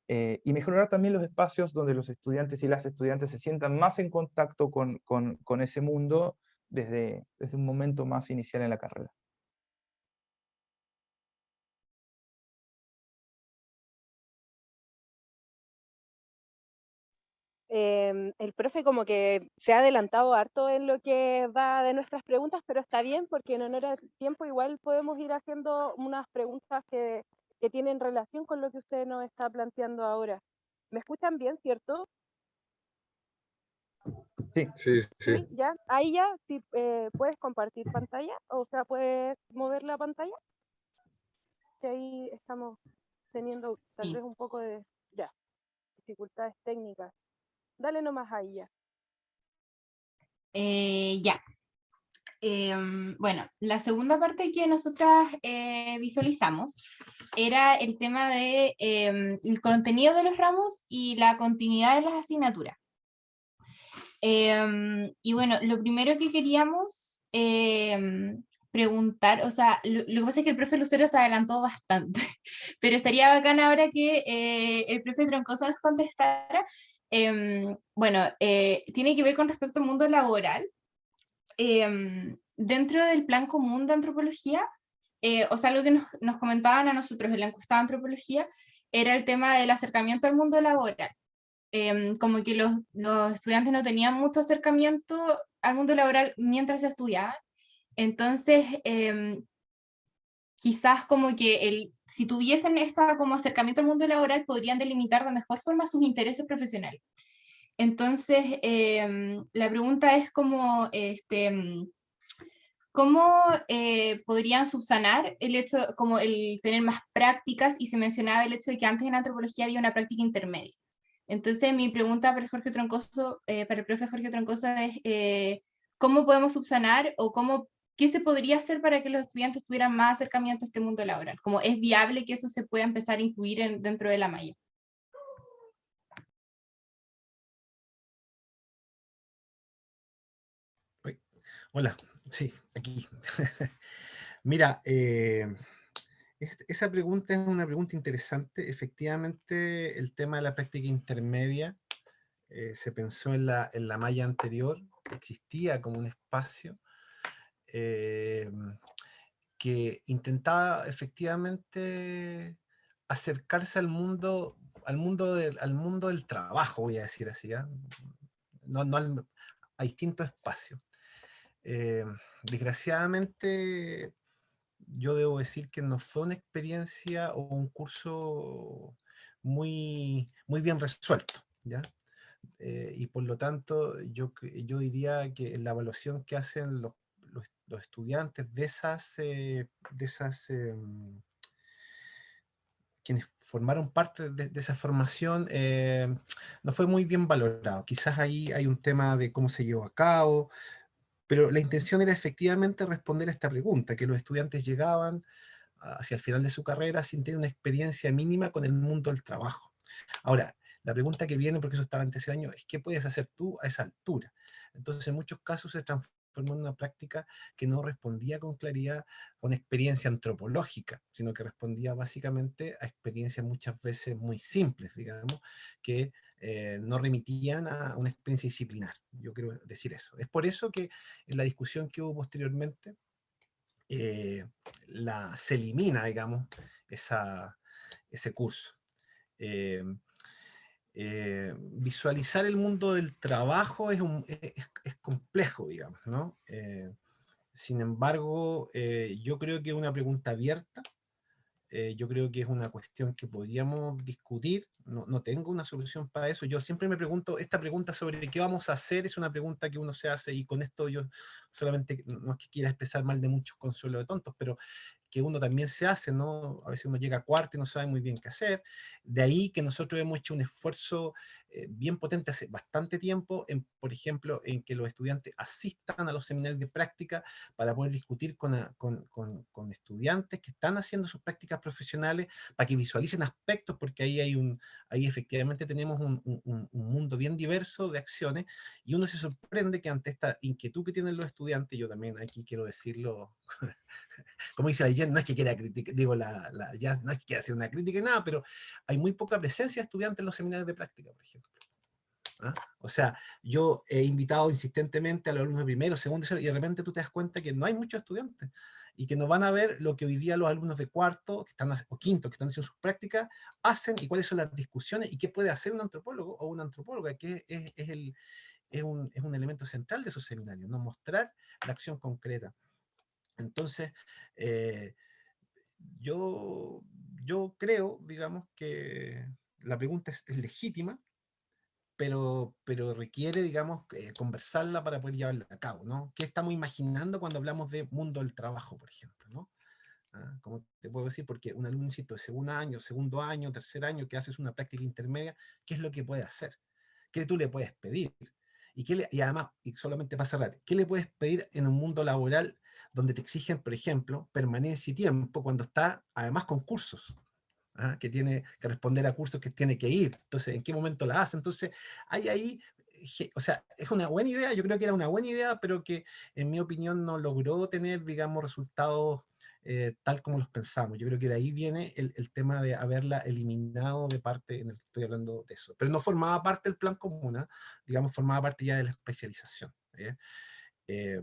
y mejorar también los espacios donde los estudiantes y las estudiantes se sientan más en contacto con ese mundo desde un momento más inicial en la carrera. El profe como que se ha adelantado harto en lo que va de nuestras preguntas, pero está bien porque en honor al tiempo igual podemos ir haciendo unas preguntas que tienen relación con lo que usted nos está planteando ahora. ¿Me escuchan bien, cierto? Sí. Sí, sí. Sí, ya. Ahí ya, sí, puedes compartir pantalla, o sea, puedes mover la pantalla. Que ahí estamos teniendo tal Sí. vez un poco de dificultades técnicas. Dale nomás ahí ya. Ya. Bueno, la segunda parte que nosotras visualizamos era el tema de el contenido de los ramos y la continuidad de las asignaturas. Y bueno, lo primero que queríamos preguntar, o sea, lo que pasa es que el profe Lucero se adelantó bastante, pero estaría bacán ahora que el profe Troncoso nos contestara. Bueno, tiene que ver con respecto al mundo laboral. Dentro del plan común de antropología, o sea, algo que nos comentaban a nosotros en la encuesta de antropología, era el tema del acercamiento al mundo laboral. Como que los estudiantes no tenían mucho acercamiento al mundo laboral mientras estudiaban. Entonces, quizás como que si tuviesen esta como acercamiento al mundo laboral, podrían delimitar de mejor forma sus intereses profesionales. Entonces, la pregunta es como, ¿cómo podrían subsanar el hecho, como el tener más prácticas? Y se mencionaba el hecho de que antes en antropología había una práctica intermedia. Entonces, mi pregunta para el profe Jorge Troncoso es, ¿cómo podemos subsanar o qué se podría hacer para que los estudiantes tuvieran más acercamiento a este mundo laboral? ¿Cómo es viable que eso se pueda empezar a incluir dentro de la malla? Hola, sí, aquí. Mira, esa pregunta es una pregunta interesante. Efectivamente, el tema de la práctica intermedia se pensó en la malla anterior, existía como un espacio eh, que intentaba efectivamente acercarse al mundo del trabajo, voy a decir así, ¿ya? No a distintos espacios. Eh, Desgraciadamente, yo debo decir que no fue una experiencia o un curso muy bien resuelto, ¿ya? Y por lo tanto, yo diría que la evaluación que hacen los estudiantes quienes formaron parte de esa formación, no fue muy bien valorado. Quizás ahí hay un tema de cómo se llevó a cabo, pero la intención era efectivamente responder a esta pregunta, que los estudiantes llegaban hacia el final de su carrera sin tener una experiencia mínima con el mundo del trabajo. Ahora, la pregunta que viene, porque eso estaba en tercer año, es ¿qué puedes hacer tú a esa altura? Entonces, en muchos casos se transformó en una práctica que no respondía con claridad a una experiencia antropológica, sino que respondía básicamente a experiencias muchas veces muy simples, digamos, que no remitían a una experiencia disciplinar. Yo quiero decir eso. Es por eso que en la discusión que hubo posteriormente, eh, se elimina, digamos, ese curso. Eh, Visualizar el mundo del trabajo es complejo, digamos, ¿no? Sin embargo, yo creo que es una pregunta abierta. Yo creo que es una cuestión que podríamos discutir. No tengo una solución para eso. Yo siempre me pregunto, esta pregunta sobre qué vamos a hacer es una pregunta que uno se hace, y con esto yo solamente, no es que quiera expresar mal de muchos consuelo de tontos, pero que uno también se hace, ¿no? A veces uno llega a cuarto y no sabe muy bien qué hacer. De ahí que nosotros hemos hecho un esfuerzo bien potente hace bastante tiempo, por ejemplo, en que los estudiantes asistan a los seminarios de práctica para poder discutir con estudiantes que están haciendo sus prácticas profesionales, para que visualicen aspectos, porque ahí efectivamente tenemos un mundo bien diverso de acciones, y uno se sorprende que ante esta inquietud que tienen los estudiantes, yo también aquí quiero decirlo, como dice la Jen, no es que quiera criticar, digo, ya no es que quiera hacer una crítica y nada, pero hay muy poca presencia de estudiantes en los seminarios de práctica, por ejemplo. ¿Ah? O sea, yo he invitado insistentemente a los alumnos de primero, segundo, tercero, y de repente tú te das cuenta que no hay muchos estudiantes y que no van a ver lo que hoy día los alumnos de cuarto o quinto que están haciendo sus prácticas hacen, y cuáles son las discusiones y qué puede hacer un antropólogo o una antropóloga, que es un elemento central de esos seminarios, no mostrar la acción concreta. Entonces, eh, yo, yo creo, digamos, que la pregunta es legítima, pero requiere, digamos, conversarla para poder llevarla a cabo, ¿no? ¿Qué estamos imaginando cuando hablamos de mundo del trabajo, por ejemplo, ¿no? ¿Cómo te puedo decir? Porque un alumno, insisto, de segundo año, tercer año, que haces una práctica intermedia, ¿qué es lo que puede hacer? ¿Qué tú le puedes pedir? Y además, y solamente para cerrar, ¿qué le puedes pedir en un mundo laboral donde te exigen, por ejemplo, permanencia y tiempo, cuando está además con cursos? Que tiene que responder a cursos que tiene que ir? Entonces, ¿en qué momento la hace? Entonces, hay ahí, o sea, es una buena idea, yo creo que era una buena idea, pero que en mi opinión no logró tener, digamos, resultados tal como los pensamos. Yo creo que de ahí viene el tema de haberla eliminado de parte, en el que estoy hablando de eso. Pero no formaba parte del plan común, digamos, formaba parte ya de la especialización. Eh,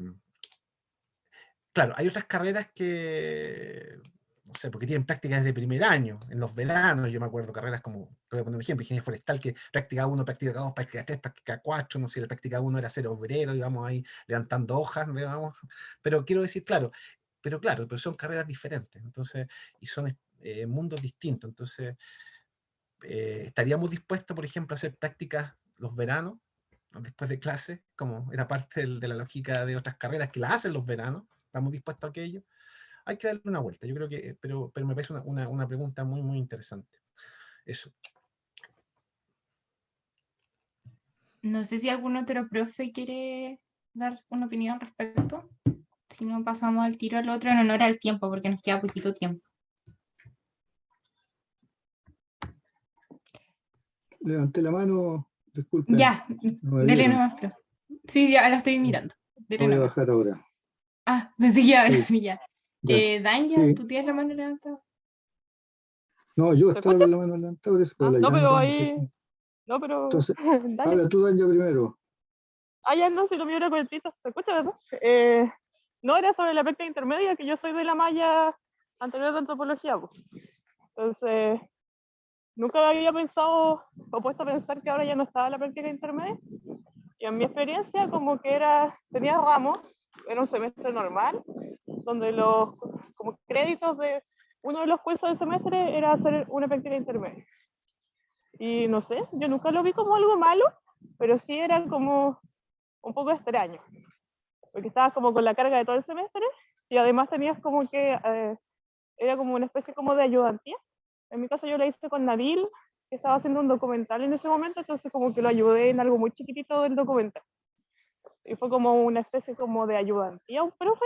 claro, hay otras carreras que, no sé, porque tienen prácticas desde primer año, en los veranos. Yo me acuerdo carreras como, te voy a poner un ejemplo, ingeniería forestal, que práctica 1, práctica 2, práctica 3, práctica 4, no sé, la práctica 1 era ser obrero, íbamos ahí levantando hojas, digamos. Pero quiero decir, claro, pero claro, pero son carreras diferentes, entonces, y son mundos distintos, entonces estaríamos dispuestos, por ejemplo, a hacer prácticas los veranos, después de clase, como era parte de la lógica de otras carreras que la hacen los veranos, estamos dispuestos a aquello. Hay que darle una vuelta, yo creo que, pero me parece una pregunta muy, muy interesante. Eso. No sé si algún otro profe quiere dar una opinión al respecto. Si no, pasamos al tiro al otro en honor al tiempo, porque nos queda poquito tiempo. Levanté la mano, disculpen. Ya, no me dele vieron. nomás, profe. Sí, ya la estoy mirando. Lo Dele voy a nomás. bajar ahora. Ah, pensé que ya, Sí, ya. ya. Danja, Sí. ¿tú tienes la mano levantada? No, yo ¿Se estaba escucha? con la mano levantada, por eso, Ah, la no, pero Yanja, no sé ahí. qué. No, pero. Entonces, Dale. habla tú, Danja, primero. Ah, ya no, si lo mío era cortito. ¿Se escucha, verdad? No, era sobre la práctica intermedia, que yo soy de la malla anterior de antropología, pues. Entonces, nunca había pensado o puesto a pensar que ahora ya no estaba la práctica intermedia. Y en mi experiencia, como que tenía ramos, era un semestre normal, donde los como créditos de uno de los cursos del semestre era hacer una práctica intermedia. Y no sé, yo nunca lo vi como algo malo, pero sí era como un poco extraño, porque estabas como con la carga de todo el semestre y además tenías como que, era como una especie como de ayudantía. En mi caso yo la hice con Nabil, que estaba haciendo un documental en ese momento, entonces como que lo ayudé en algo muy chiquitito del documental. Y fue como una especie como de ayudantía a un profe,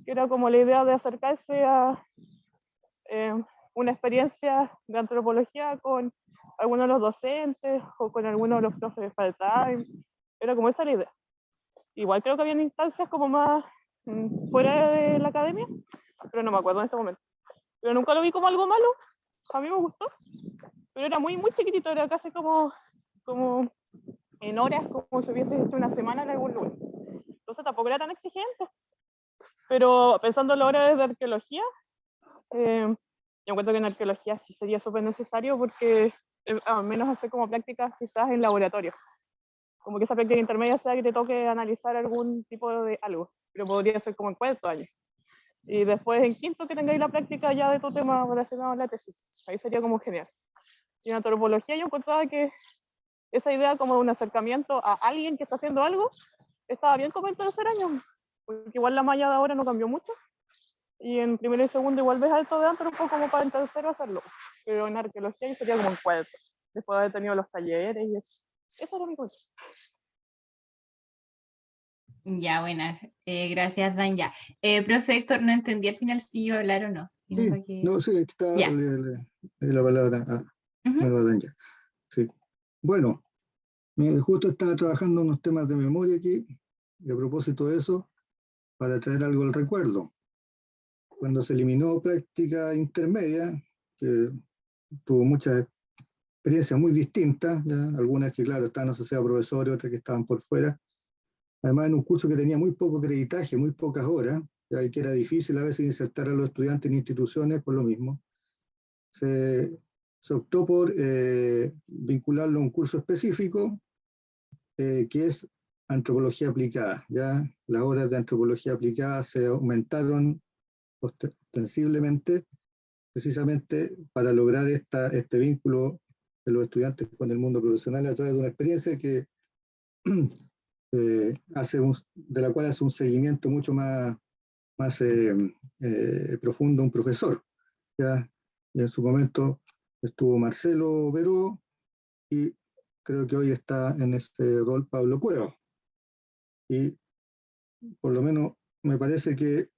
que era como la idea de acercarse a una experiencia de antropología con algunos de los docentes o con algunos de los profes de part-time. Era como esa la idea. Igual creo que habían instancias como más fuera de la academia, pero no me acuerdo en este momento. Pero nunca lo vi como algo malo, a mí me gustó, pero era muy, muy chiquitito, era casi como en horas, como si hubiese hecho una semana en algún lugar. Entonces tampoco era tan exigente, pero pensando en la hora de arqueología, yo encuentro que en arqueología sí sería súper necesario porque al menos hacer como prácticas quizás en laboratorio. Como que esa práctica intermedia sea que te toque analizar algún tipo de algo, pero podría ser como en cuarto año. Y después en quinto que tengáis la práctica ya de tu tema relacionado a la tesis. Ahí sería como genial. Y en antropología yo encontraba que esa idea como de un acercamiento a alguien que está haciendo algo estaba bien como en tercer año, porque igual la malla de ahora no cambió mucho. Y en primero y segundo igual ves alto de antro un poco como para en tercero hacerlo. Pero en arqueología yo sería como en cuarto, después de haber tenido los talleres y eso. Eso era mi cosa. Ya, buena. Gracias, Dan. Ya. Profe Héctor, no entendí al final si iba a hablar o no. Sino Sí, para que... no, sí, aquí está Ya. la palabra a Ujú. Danja. Sí. Bueno, justo estaba trabajando unos temas de memoria aquí, y a propósito de eso, para traer algo al recuerdo. Cuando se eliminó práctica intermedia, que tuvo muchas experiencias muy distintas, ¿ya? Algunas que, claro, estaban asociadas a profesores, otras que estaban por fuera. Además, en un curso que tenía muy poco acreditaje, muy pocas horas, ¿ya? Y que era difícil a veces insertar a los estudiantes en instituciones por lo mismo, se optó por vincularlo a un curso específico que es antropología aplicada. ¿Ya? Las horas de antropología aplicada se aumentaron ostensiblemente precisamente para lograr este vínculo de los estudiantes con el mundo profesional a través de una experiencia que de la cual hace un seguimiento mucho más profundo un profesor. ¿Ya? Y en su momento estuvo Marcelo Berúo y creo que hoy está en este rol Pablo Cueva. Y por lo menos me parece que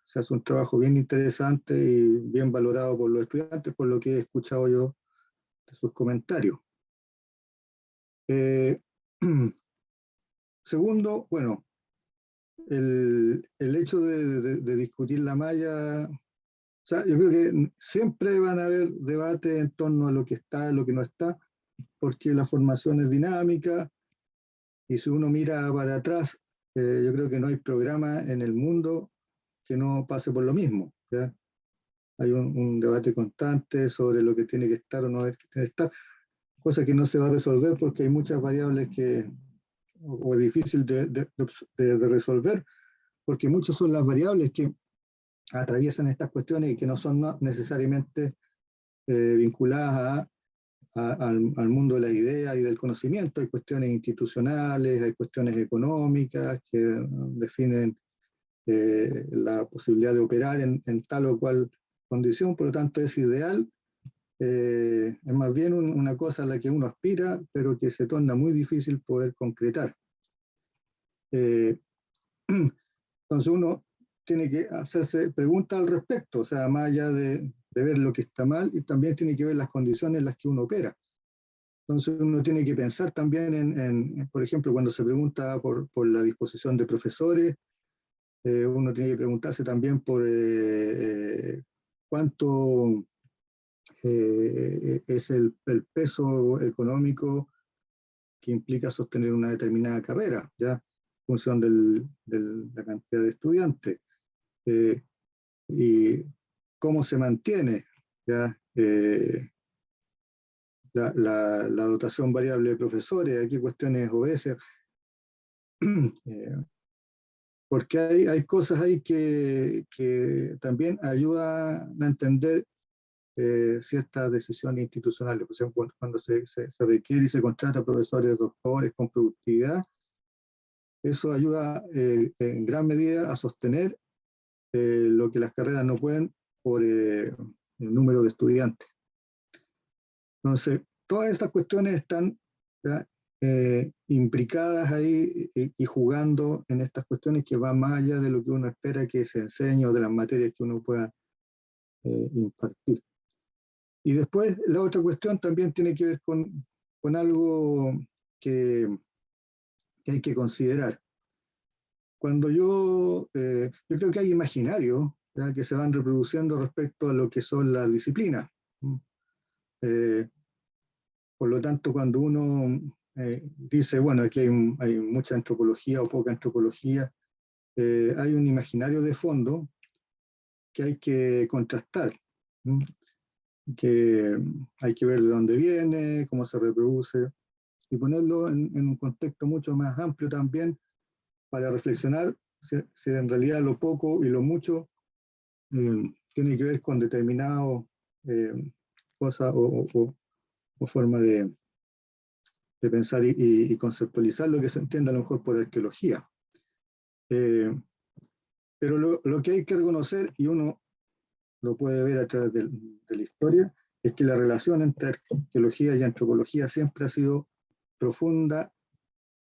se hace un trabajo bien interesante y bien valorado por los estudiantes, por lo que he escuchado yo de sus comentarios. Segundo, bueno, el hecho de discutir la malla, o sea, yo creo que siempre van a haber debates en torno a lo que está, lo que no está, porque la formación es dinámica y si uno mira para atrás, yo creo que no hay programa en el mundo que no pase por lo mismo. ¿Ya? Hay un debate constante sobre lo que tiene que estar o no tiene que estar, cosa que no se va a resolver porque hay muchas variables o es difícil de resolver, porque muchas son las variables que atraviesan estas cuestiones y que no son necesariamente vinculadas al mundo de la idea y del conocimiento. Hay cuestiones institucionales, hay cuestiones económicas que definen la posibilidad de operar en tal o cual condición, por lo tanto es ideal. Es más bien una cosa a la que uno aspira, pero que se torna muy difícil poder concretar. Entonces uno tiene que hacerse preguntas al respecto, o sea, más allá de ver lo que está mal, y también tiene que ver las condiciones en las que uno opera. Entonces uno tiene que pensar también por ejemplo, cuando se pregunta por la disposición de profesores, uno tiene que preguntarse también por cuánto es el peso económico que implica sostener una determinada carrera, ¿ya? En función de la cantidad de estudiantes. Y cómo se mantiene, ¿ya? La dotación variable de profesores, aquí cuestiones obesas, porque hay cosas ahí que también ayudan a entender ciertas decisiones institucionales. Por ejemplo, cuando se requiere y se contrata profesores, doctores con productividad, eso ayuda en gran medida a sostener lo que las carreras no pueden por el número de estudiantes. Entonces, todas estas cuestiones están, ¿ya? Imbricadas ahí y jugando en estas cuestiones que van más allá de lo que uno espera que se enseñe o de las materias que uno pueda impartir. Y después la otra cuestión también tiene que ver con algo que hay que considerar. Cuando yo creo que hay imaginarios, ¿ya? Que se van reproduciendo respecto a lo que son las disciplinas. Por lo tanto, cuando uno dice, bueno, aquí hay mucha antropología o poca antropología, hay un imaginario de fondo que hay que contrastar, que hay que ver de dónde viene, cómo se reproduce, y ponerlo en un contexto mucho más amplio también para reflexionar si en realidad lo poco y lo mucho tiene que ver con determinadas cosas o forma de pensar y conceptualizar lo que se entiende a lo mejor por arqueología. Pero lo que hay que reconocer, y uno lo puede ver a través de la historia, es que la relación entre arqueología y antropología siempre ha sido profunda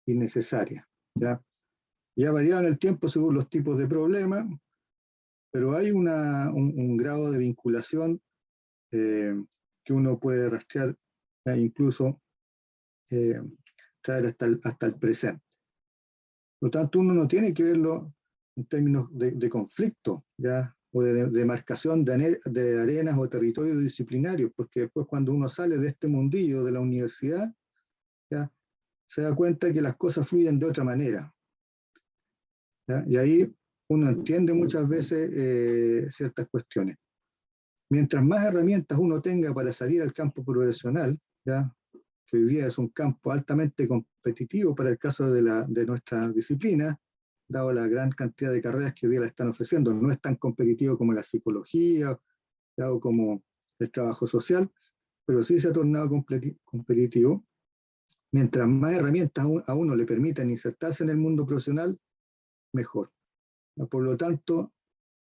y necesaria, ¿ya? Y ha variado en el tiempo según los tipos de problemas, pero hay un grado de vinculación que uno puede rastrear incluso traer hasta el presente. Por lo tanto, uno no tiene que verlo en términos de conflicto, ¿ya? O de demarcación de arenas o territorios disciplinarios, porque después cuando uno sale de este mundillo de la universidad, ¿ya? Se da cuenta que las cosas fluyen de otra manera, ¿ya? Y ahí uno entiende muchas veces ciertas cuestiones. Mientras más herramientas uno tenga para salir al campo profesional, ¿ya? Que hoy día es un campo altamente competitivo para el caso de nuestra disciplina, dado la gran cantidad de carreras que hoy día la están ofreciendo. No es tan competitivo como la psicología, o como el trabajo social, pero sí se ha tornado competitivo. Mientras más herramientas a uno le permitan insertarse en el mundo profesional, mejor. Por lo tanto,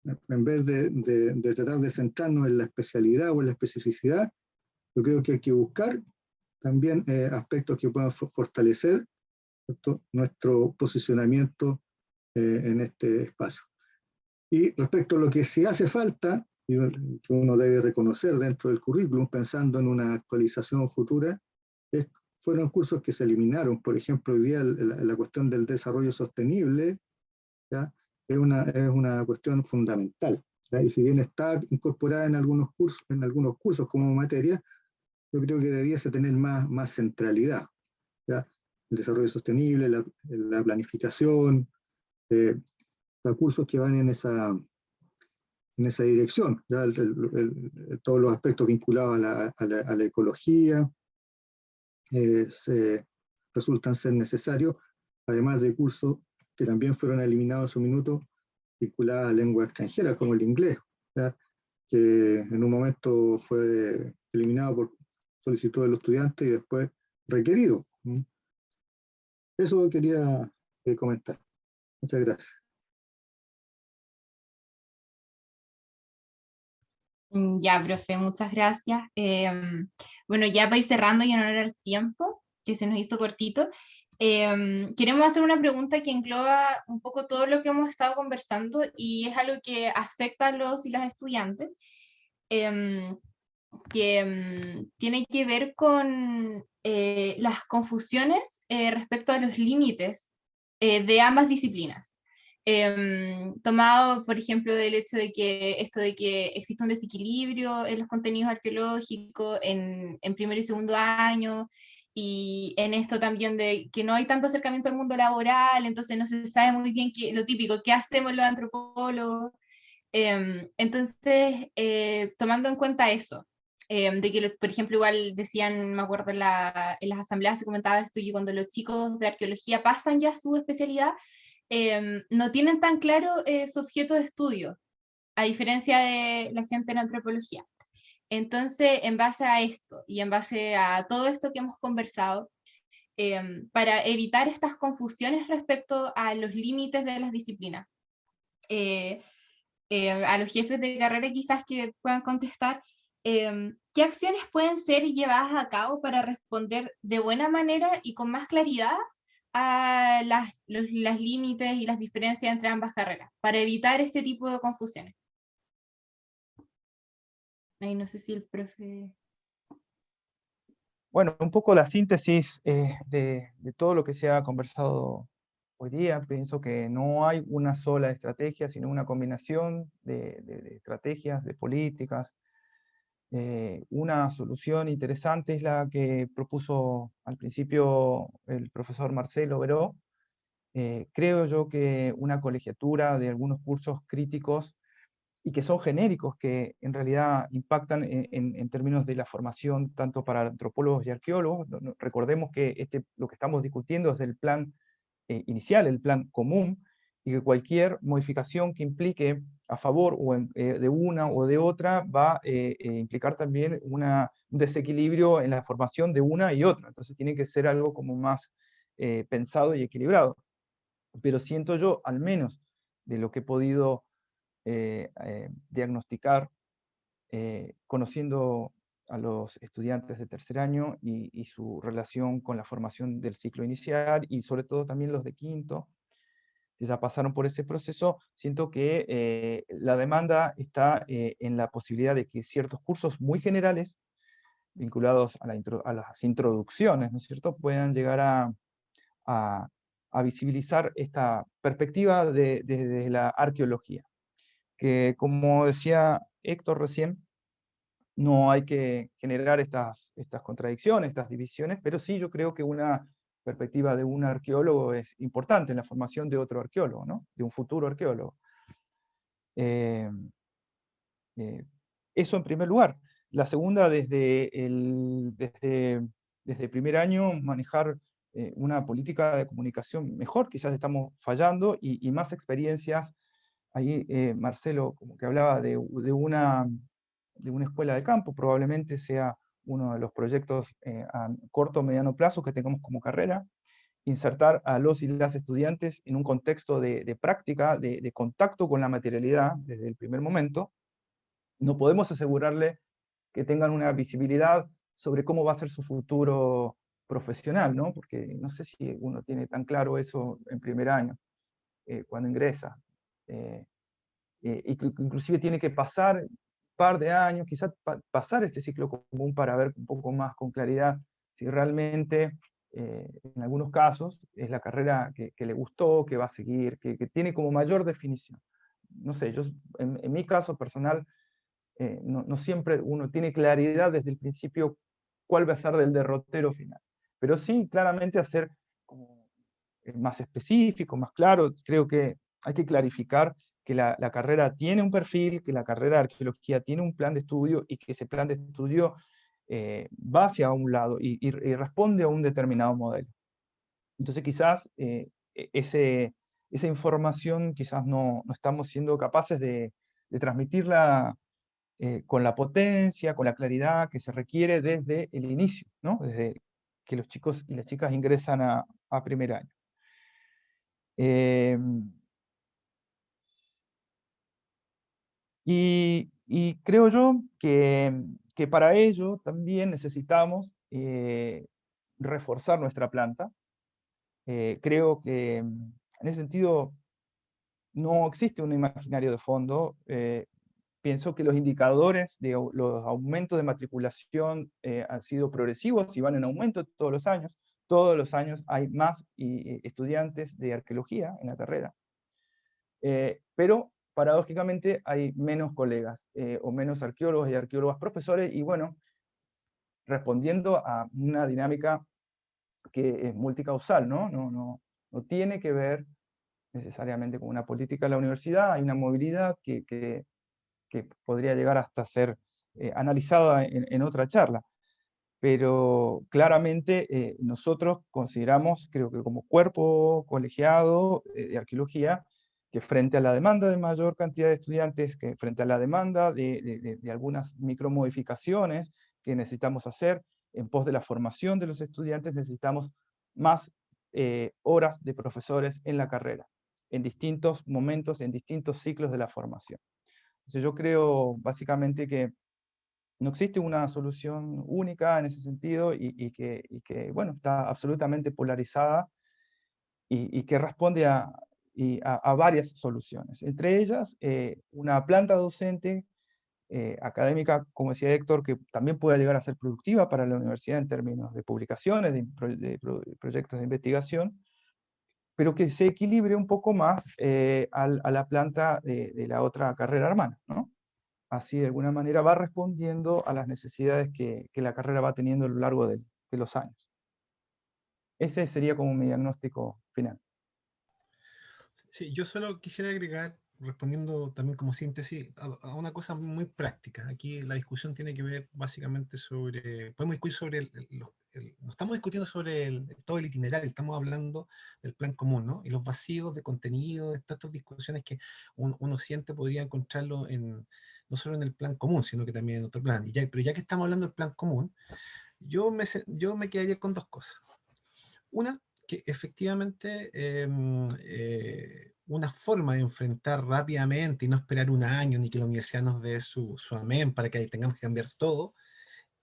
en vez de tratar de centrarnos en la especialidad o en la especificidad, yo creo que hay que buscar también aspectos que puedan fortalecer, ¿cierto?, nuestro posicionamiento en este espacio. Y respecto a lo que sí hace falta, y que uno debe reconocer dentro del currículum, pensando en una actualización futura, fueron cursos que se eliminaron. Por ejemplo, hoy día la cuestión del desarrollo sostenible, ¿ya? Es una cuestión fundamental, ¿ya? Y si bien está incorporada en algunos cursos como materia, yo creo que debiese tener más centralidad, ¿ya? El desarrollo sostenible, la planificación, cursos que van en esa dirección, ¿ya? Todos los aspectos vinculados a la ecología resultan ser necesarios, además de cursos que también fueron eliminados en su minuto, vinculadas a lenguas extranjeras, como el inglés, ¿ya? Que en un momento fue eliminado por solicitud de los estudiantes y después requerido. Eso quería comentar. Muchas gracias. Ya, profe, muchas gracias. Bueno, ya para ir cerrando y en honor al tiempo, que se nos hizo cortito, queremos hacer una pregunta que engloba un poco todo lo que hemos estado conversando y es algo que afecta a los y las estudiantes, que tiene que ver con las confusiones respecto a los límites de ambas disciplinas. Tomado, por ejemplo, del hecho de que esto de que existe un desequilibrio en los contenidos arqueológicos en primer y segundo año, y en esto también de que no hay tanto acercamiento al mundo laboral, entonces no se sabe muy bien lo típico, qué hacemos los antropólogos. Entonces, tomando en cuenta eso, de que, por ejemplo, igual decían, me acuerdo en las asambleas se comentaba esto, y cuando los chicos de arqueología pasan ya a su especialidad, no tienen tan claro su objeto de estudio, a diferencia de la gente en antropología. Entonces, en base a esto y en base a todo esto que hemos conversado, para evitar estas confusiones respecto a los límites de las disciplinas, a los jefes de carrera quizás que puedan contestar, ¿qué acciones pueden ser llevadas a cabo para responder de buena manera y con más claridad a los límites y las diferencias entre ambas carreras, para evitar este tipo de confusiones? Ahí no sé si el profe... Bueno, un poco la síntesis de todo lo que se ha conversado hoy día. Pienso que no hay una sola estrategia, sino una combinación de estrategias, de políticas. Una solución interesante es la que propuso al principio el profesor Marcelo Veró. Creo yo que una colegiatura de algunos cursos críticos y que son genéricos, que en realidad impactan en términos de la formación tanto para antropólogos y arqueólogos. Recordemos que lo que estamos discutiendo es del plan inicial, el plan común, y que cualquier modificación que implique a favor de una o de otra va a implicar también un desequilibrio en la formación de una y otra. Entonces tiene que ser algo como más pensado y equilibrado. Pero siento yo, al menos de lo que he podido diagnosticar, conociendo a los estudiantes de tercer año y su relación con la formación del ciclo inicial, y sobre todo también los de quinto, que ya pasaron por ese proceso, siento que la demanda está en la posibilidad de que ciertos cursos muy generales, vinculados a las introducciones, ¿no es cierto?, puedan llegar a visibilizar esta perspectiva desde la arqueología. Que, como decía Héctor recién, no hay que generar estas contradicciones, estas divisiones, pero sí yo creo que una perspectiva de un arqueólogo es importante en la formación de otro arqueólogo, ¿no? De un futuro arqueólogo. Eso en primer lugar. La segunda, desde el primer año, manejar una política de comunicación mejor. Quizás estamos fallando, y más experiencias. Ahí Marcelo como que hablaba de una escuela de campo, probablemente sea uno de los proyectos a corto o mediano plazo que tengamos como carrera. Insertar a los y las estudiantes en un contexto de práctica, de contacto con la materialidad desde el primer momento. No podemos asegurarle que tengan una visibilidad sobre cómo va a ser su futuro profesional, ¿no? Porque no sé si uno tiene tan claro eso en primer año, cuando ingresa. Inclusive tiene que pasar un par de años, quizás pasar este ciclo común para ver un poco más con claridad si realmente, en algunos casos, es la carrera que le gustó, que va a seguir, que tiene como mayor definición. No sé, yo en mi caso personal, no siempre uno tiene claridad desde el principio cuál va a ser del derrotero final. Pero sí, claramente hacer como más específico, más claro. Creo que hay que clarificar que la carrera tiene un perfil, que la carrera de arqueología tiene un plan de estudio, y que ese plan de estudio va hacia un lado y responde a un determinado modelo. Entonces quizás esa información quizás no estamos siendo capaces de transmitirla con la potencia, con la claridad que se requiere desde el inicio, ¿no? Desde que los chicos y las chicas ingresan a primer año. Y creo yo que para ello también necesitamos reforzar nuestra planta. Creo que en ese sentido no existe un imaginario de fondo. Pienso que los indicadores de los aumentos de matriculación han sido progresivos y van en aumento todos los años. Todos los años hay más estudiantes de arqueología en la carrera. Pero paradójicamente hay menos colegas o menos arqueólogos y arqueólogas profesores, y bueno, respondiendo a una dinámica que es multicausal, no tiene que ver necesariamente con una política de la universidad. Hay una movilidad que podría llegar hasta ser analizada en otra charla. Pero claramente nosotros consideramos, creo que como cuerpo colegiado de arqueología, que frente a la demanda de mayor cantidad de estudiantes, que frente a la demanda de algunas micromodificaciones que necesitamos hacer en pos de la formación de los estudiantes, necesitamos más horas de profesores en la carrera, en distintos momentos, en distintos ciclos de la formación. Entonces yo creo básicamente que no existe una solución única en ese sentido y que, bueno, está absolutamente polarizada y que responde a varias soluciones. Entre ellas, una planta docente académica, como decía Héctor, que también pueda llegar a ser productiva para la universidad en términos de publicaciones, de proyectos de investigación, pero que se equilibre un poco más a la planta de la otra carrera hermana, ¿no? Así de alguna manera va respondiendo a las necesidades que la carrera va teniendo a lo largo de los años. Ese sería como mi diagnóstico final. Sí, yo solo quisiera agregar, respondiendo también como síntesis, a una cosa muy práctica. Aquí la discusión tiene que ver básicamente sobre, podemos discutir sobre no estamos discutiendo sobre todo el itinerario, estamos hablando del plan común, ¿no? Y los vacíos de contenido, estas discusiones que uno siente podría encontrarlo no solo en el plan común, sino que también en otro plan. Pero ya que estamos hablando del plan común, yo me quedaría con dos cosas. Una, que efectivamente una forma de enfrentar rápidamente y no esperar un año ni que la universidad nos dé su amén para que tengamos que cambiar todo,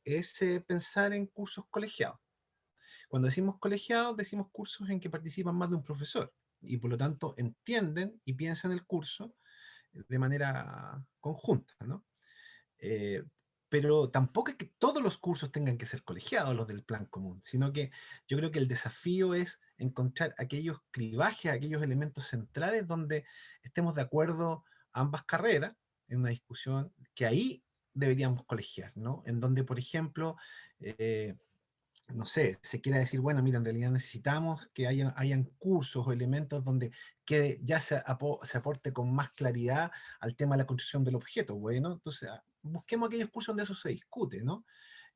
es pensar en cursos colegiados. Cuando decimos colegiados, decimos cursos en que participan más de un profesor y por lo tanto entienden y piensan el curso de manera conjunta, ¿no? Eh, pero tampoco es que todos los cursos tengan que ser colegiados, los del plan común, sino que yo creo que el desafío es encontrar aquellos clivajes, aquellos elementos centrales donde estemos de acuerdo ambas carreras en una discusión que ahí deberíamos colegiar, ¿no? En donde, por ejemplo, no sé, se quiera decir, bueno, mira, en realidad necesitamos que hayan cursos o elementos donde ya se aporte con más claridad al tema de la construcción del objeto. Bueno, entonces busquemos aquellos cursos donde eso se discute, ¿no?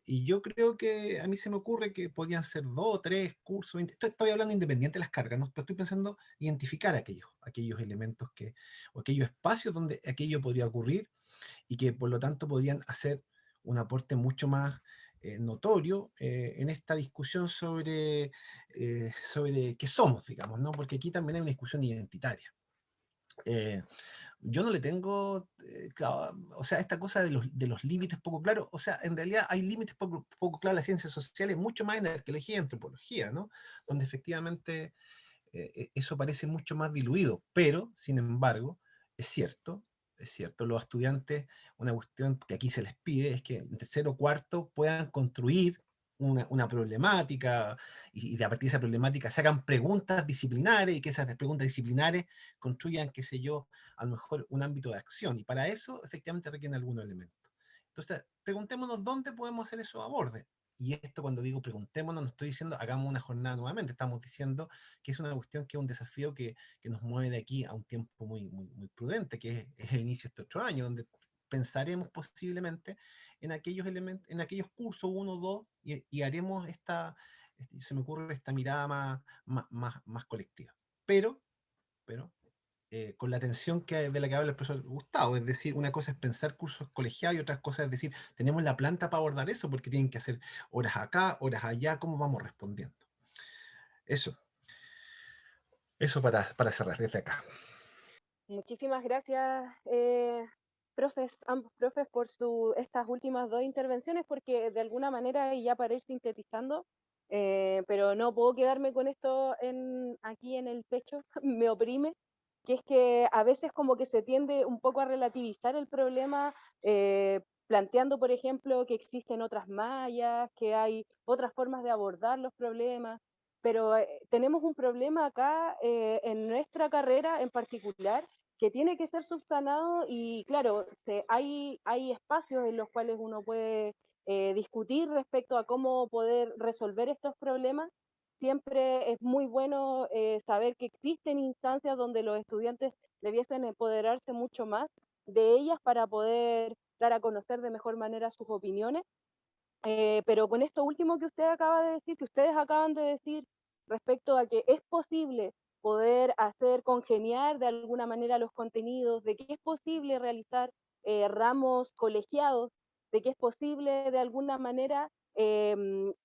Y yo creo que a mí se me ocurre que podían ser 2 o 3 cursos. Estoy hablando independiente de las cargas, ¿no? Pero estoy pensando identificar aquellos elementos o aquellos espacios donde aquello podría ocurrir y que por lo tanto podrían hacer un aporte mucho más notorio en esta discusión sobre qué somos, digamos, ¿no? Porque aquí también hay una discusión identitaria. Yo no le tengo, claro, o sea, esta cosa de los límites poco claros, o sea, en realidad hay límites poco claros en las ciencias sociales, mucho más en arqueología y antropología, ¿no? Donde efectivamente eso parece mucho más diluido, pero, sin embargo, es cierto, los estudiantes, una cuestión que aquí se les pide es que en tercero o cuarto puedan construir una problemática y de a partir de esa problemática se hagan preguntas disciplinares y que esas preguntas disciplinares construyan, qué sé yo, a lo mejor un ámbito de acción. Y para eso, efectivamente, requieren algunos elementos. Entonces, preguntémonos dónde podemos hacer eso a borde. Y esto cuando digo preguntémonos, no estoy diciendo hagamos una jornada nuevamente, estamos diciendo que es una cuestión que es un desafío que nos mueve de aquí a un tiempo muy, muy, muy prudente, que es el inicio de este otro año, donde pensaremos posiblemente en aquellos elementos, en aquellos cursos 1 o 2 y haremos se me ocurre esta mirada más colectiva. Pero próspero, con la atención de la que habla el profesor Gustavo. Es decir, una cosa es pensar cursos colegiados y otra cosa es decir, tenemos la planta para abordar eso, porque tienen que hacer horas acá, horas allá, ¿cómo vamos respondiendo? Eso para cerrar desde acá. Muchísimas gracias, ambos profes, por estas últimas dos intervenciones, porque de alguna manera, y ya para ir sintetizando, pero no puedo quedarme con esto aquí en el pecho, me oprime, que es que a veces como que se tiende un poco a relativizar el problema, planteando, por ejemplo, que existen otras mallas, que hay otras formas de abordar los problemas, pero tenemos un problema acá en nuestra carrera en particular, que tiene que ser subsanado y claro, hay espacios en los cuales uno puede discutir respecto a cómo poder resolver estos problemas. Siempre es muy bueno saber que existen instancias donde los estudiantes debiesen empoderarse mucho más de ellas para poder dar a conocer de mejor manera sus opiniones. Pero con esto último que usted acaba de decir, que ustedes acaban de decir respecto a que es posible poder hacer congeniar de alguna manera los contenidos, de que es posible realizar ramos colegiados, de que es posible de alguna manera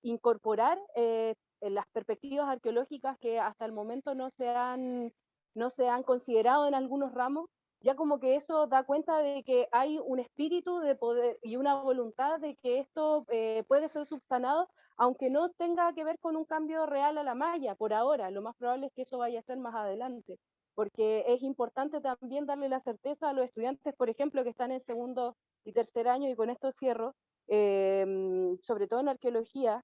incorporar en las perspectivas arqueológicas que hasta el momento no se han considerado en algunos ramos, ya como que eso da cuenta de que hay un espíritu de poder y una voluntad de que esto puede ser subsanado, aunque no tenga que ver con un cambio real a la malla por ahora. Lo más probable es que eso vaya a ser más adelante, porque es importante también darle la certeza a los estudiantes, por ejemplo, que están en segundo y tercer año, y con esto cierro, sobre todo en arqueología,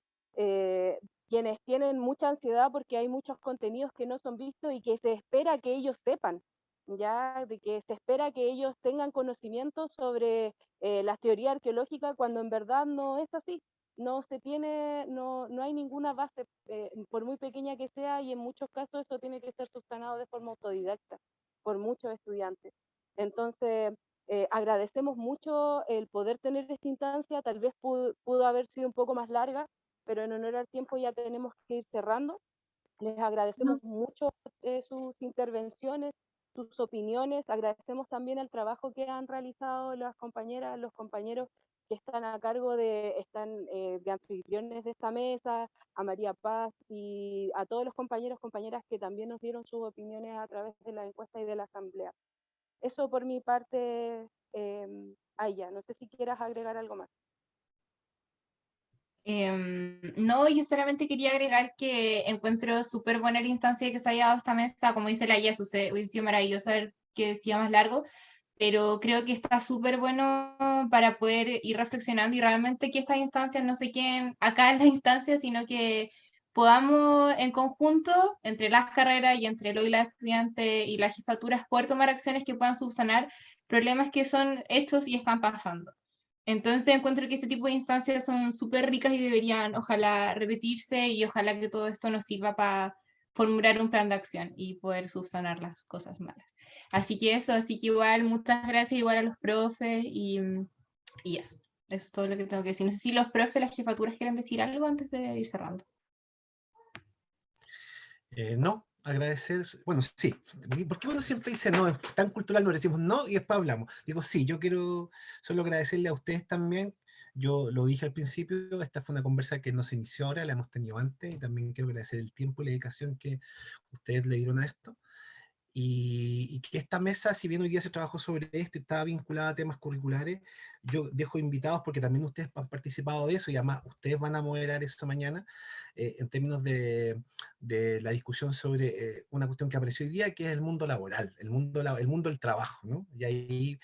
quienes tienen mucha ansiedad porque hay muchos contenidos que no son vistos y que se espera que ellos sepan, ya de que se espera que ellos tengan conocimiento sobre la teoría arqueológica cuando en verdad no es así. No hay ninguna base, por muy pequeña que sea, y en muchos casos eso tiene que ser subsanado de forma autodidacta por muchos estudiantes. Entonces, agradecemos mucho el poder tener esta instancia, tal vez pudo haber sido un poco más larga, pero en honor al tiempo ya tenemos que ir cerrando. Les agradecemos mucho sus intervenciones, sus opiniones. Agradecemos también el trabajo que han realizado las compañeras, los compañeros que están a cargo de anfitriones de esta mesa, a María Paz y a todos los compañeros, compañeras que también nos dieron sus opiniones a través de la encuesta y de la asamblea. Eso por mi parte, Aya, no sé si quieras agregar algo más. No, yo solamente quería agregar que encuentro súper buena la instancia de que se haya dado esta mesa, como dice la Yesu, hubiese sido maravilloso ver que sea más largo, pero creo que está súper bueno para poder ir reflexionando y realmente que estas instancias no se queden acá en las instancias, sino que podamos en conjunto, entre las carreras y entre lo y la estudiante y las jefaturas, poder tomar acciones que puedan subsanar problemas que son hechos y están pasando. Entonces encuentro que este tipo de instancias son súper ricas y deberían, ojalá, repetirse y ojalá que todo esto nos sirva para formular un plan de acción y poder subsanar las cosas malas. Así que eso, así que igual, muchas gracias igual a los profes y eso es todo lo que tengo que decir. No sé si los profes, las jefaturas quieren decir algo antes de ir cerrando. No, agradecer, bueno, sí, porque uno siempre dice no, es tan cultural, no decimos no y después hablamos. Digo, sí, yo quiero solo agradecerle a ustedes también. Yo lo dije al principio, esta fue una conversa que no se inició ahora, la hemos tenido antes, y también quiero agradecer el tiempo y la dedicación que ustedes le dieron a esto. Y que esta mesa, si bien hoy día se trabajó sobre esto y estaba vinculada a temas curriculares, yo dejo invitados porque también ustedes han participado de eso y además ustedes van a moderar eso mañana en términos de la discusión sobre una cuestión que apareció hoy día, que es el mundo laboral, el mundo del trabajo, ¿no? Y ahí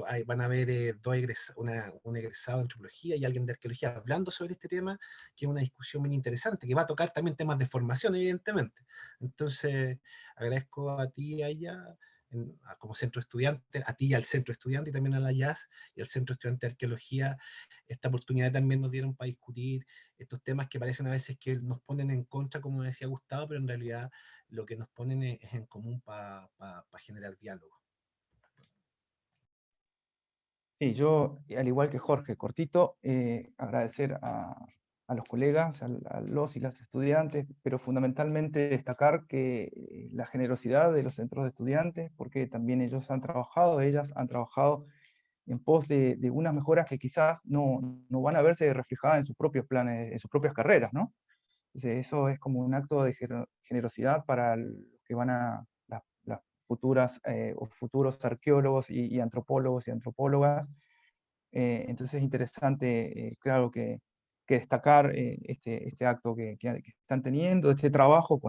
ahí van a ver un egresado de antropología y alguien de arqueología hablando sobre este tema, que es una discusión muy interesante, que va a tocar también temas de formación, evidentemente. Entonces, agradezco a ti, a ella, como centro estudiante, a ti y al centro estudiante y también a la IAS y al centro estudiante de arqueología, esta oportunidad también nos dieron para discutir estos temas que parecen a veces que nos ponen en contra, como decía Gustavo, pero en realidad lo que nos ponen es en común para generar diálogo. Sí, yo, al igual que Jorge, cortito, agradecer a los colegas, a los y las estudiantes, pero fundamentalmente destacar que la generosidad de los centros de estudiantes, porque también ellos han trabajado, ellas han trabajado en pos de unas mejoras que quizás no van a verse reflejadas en sus propios planes, en sus propias carreras, ¿no? Entonces eso es como un acto de generosidad para los que van a las futuras o futuros arqueólogos y antropólogos y antropólogas. Entonces es interesante, claro, que destacar este acto que están teniendo, este trabajo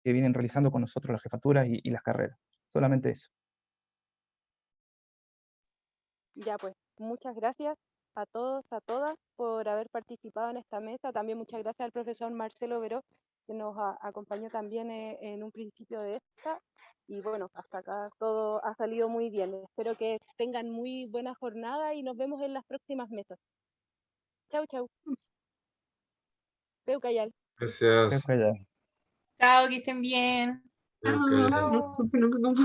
que vienen realizando con nosotros las jefaturas y las carreras. Solamente eso. Ya pues, muchas gracias a todos, a todas por haber participado en esta mesa. También muchas gracias al profesor Marcelo Veró, que nos acompañó también en un principio de esta. Y bueno, hasta acá todo ha salido muy bien. Espero que tengan muy buena jornada y nos vemos en las próximas mesas. Chau, chau. Peucayal. Gracias. Creo que ya. Chao, que estén bien. Creo que- No supe nunca cómo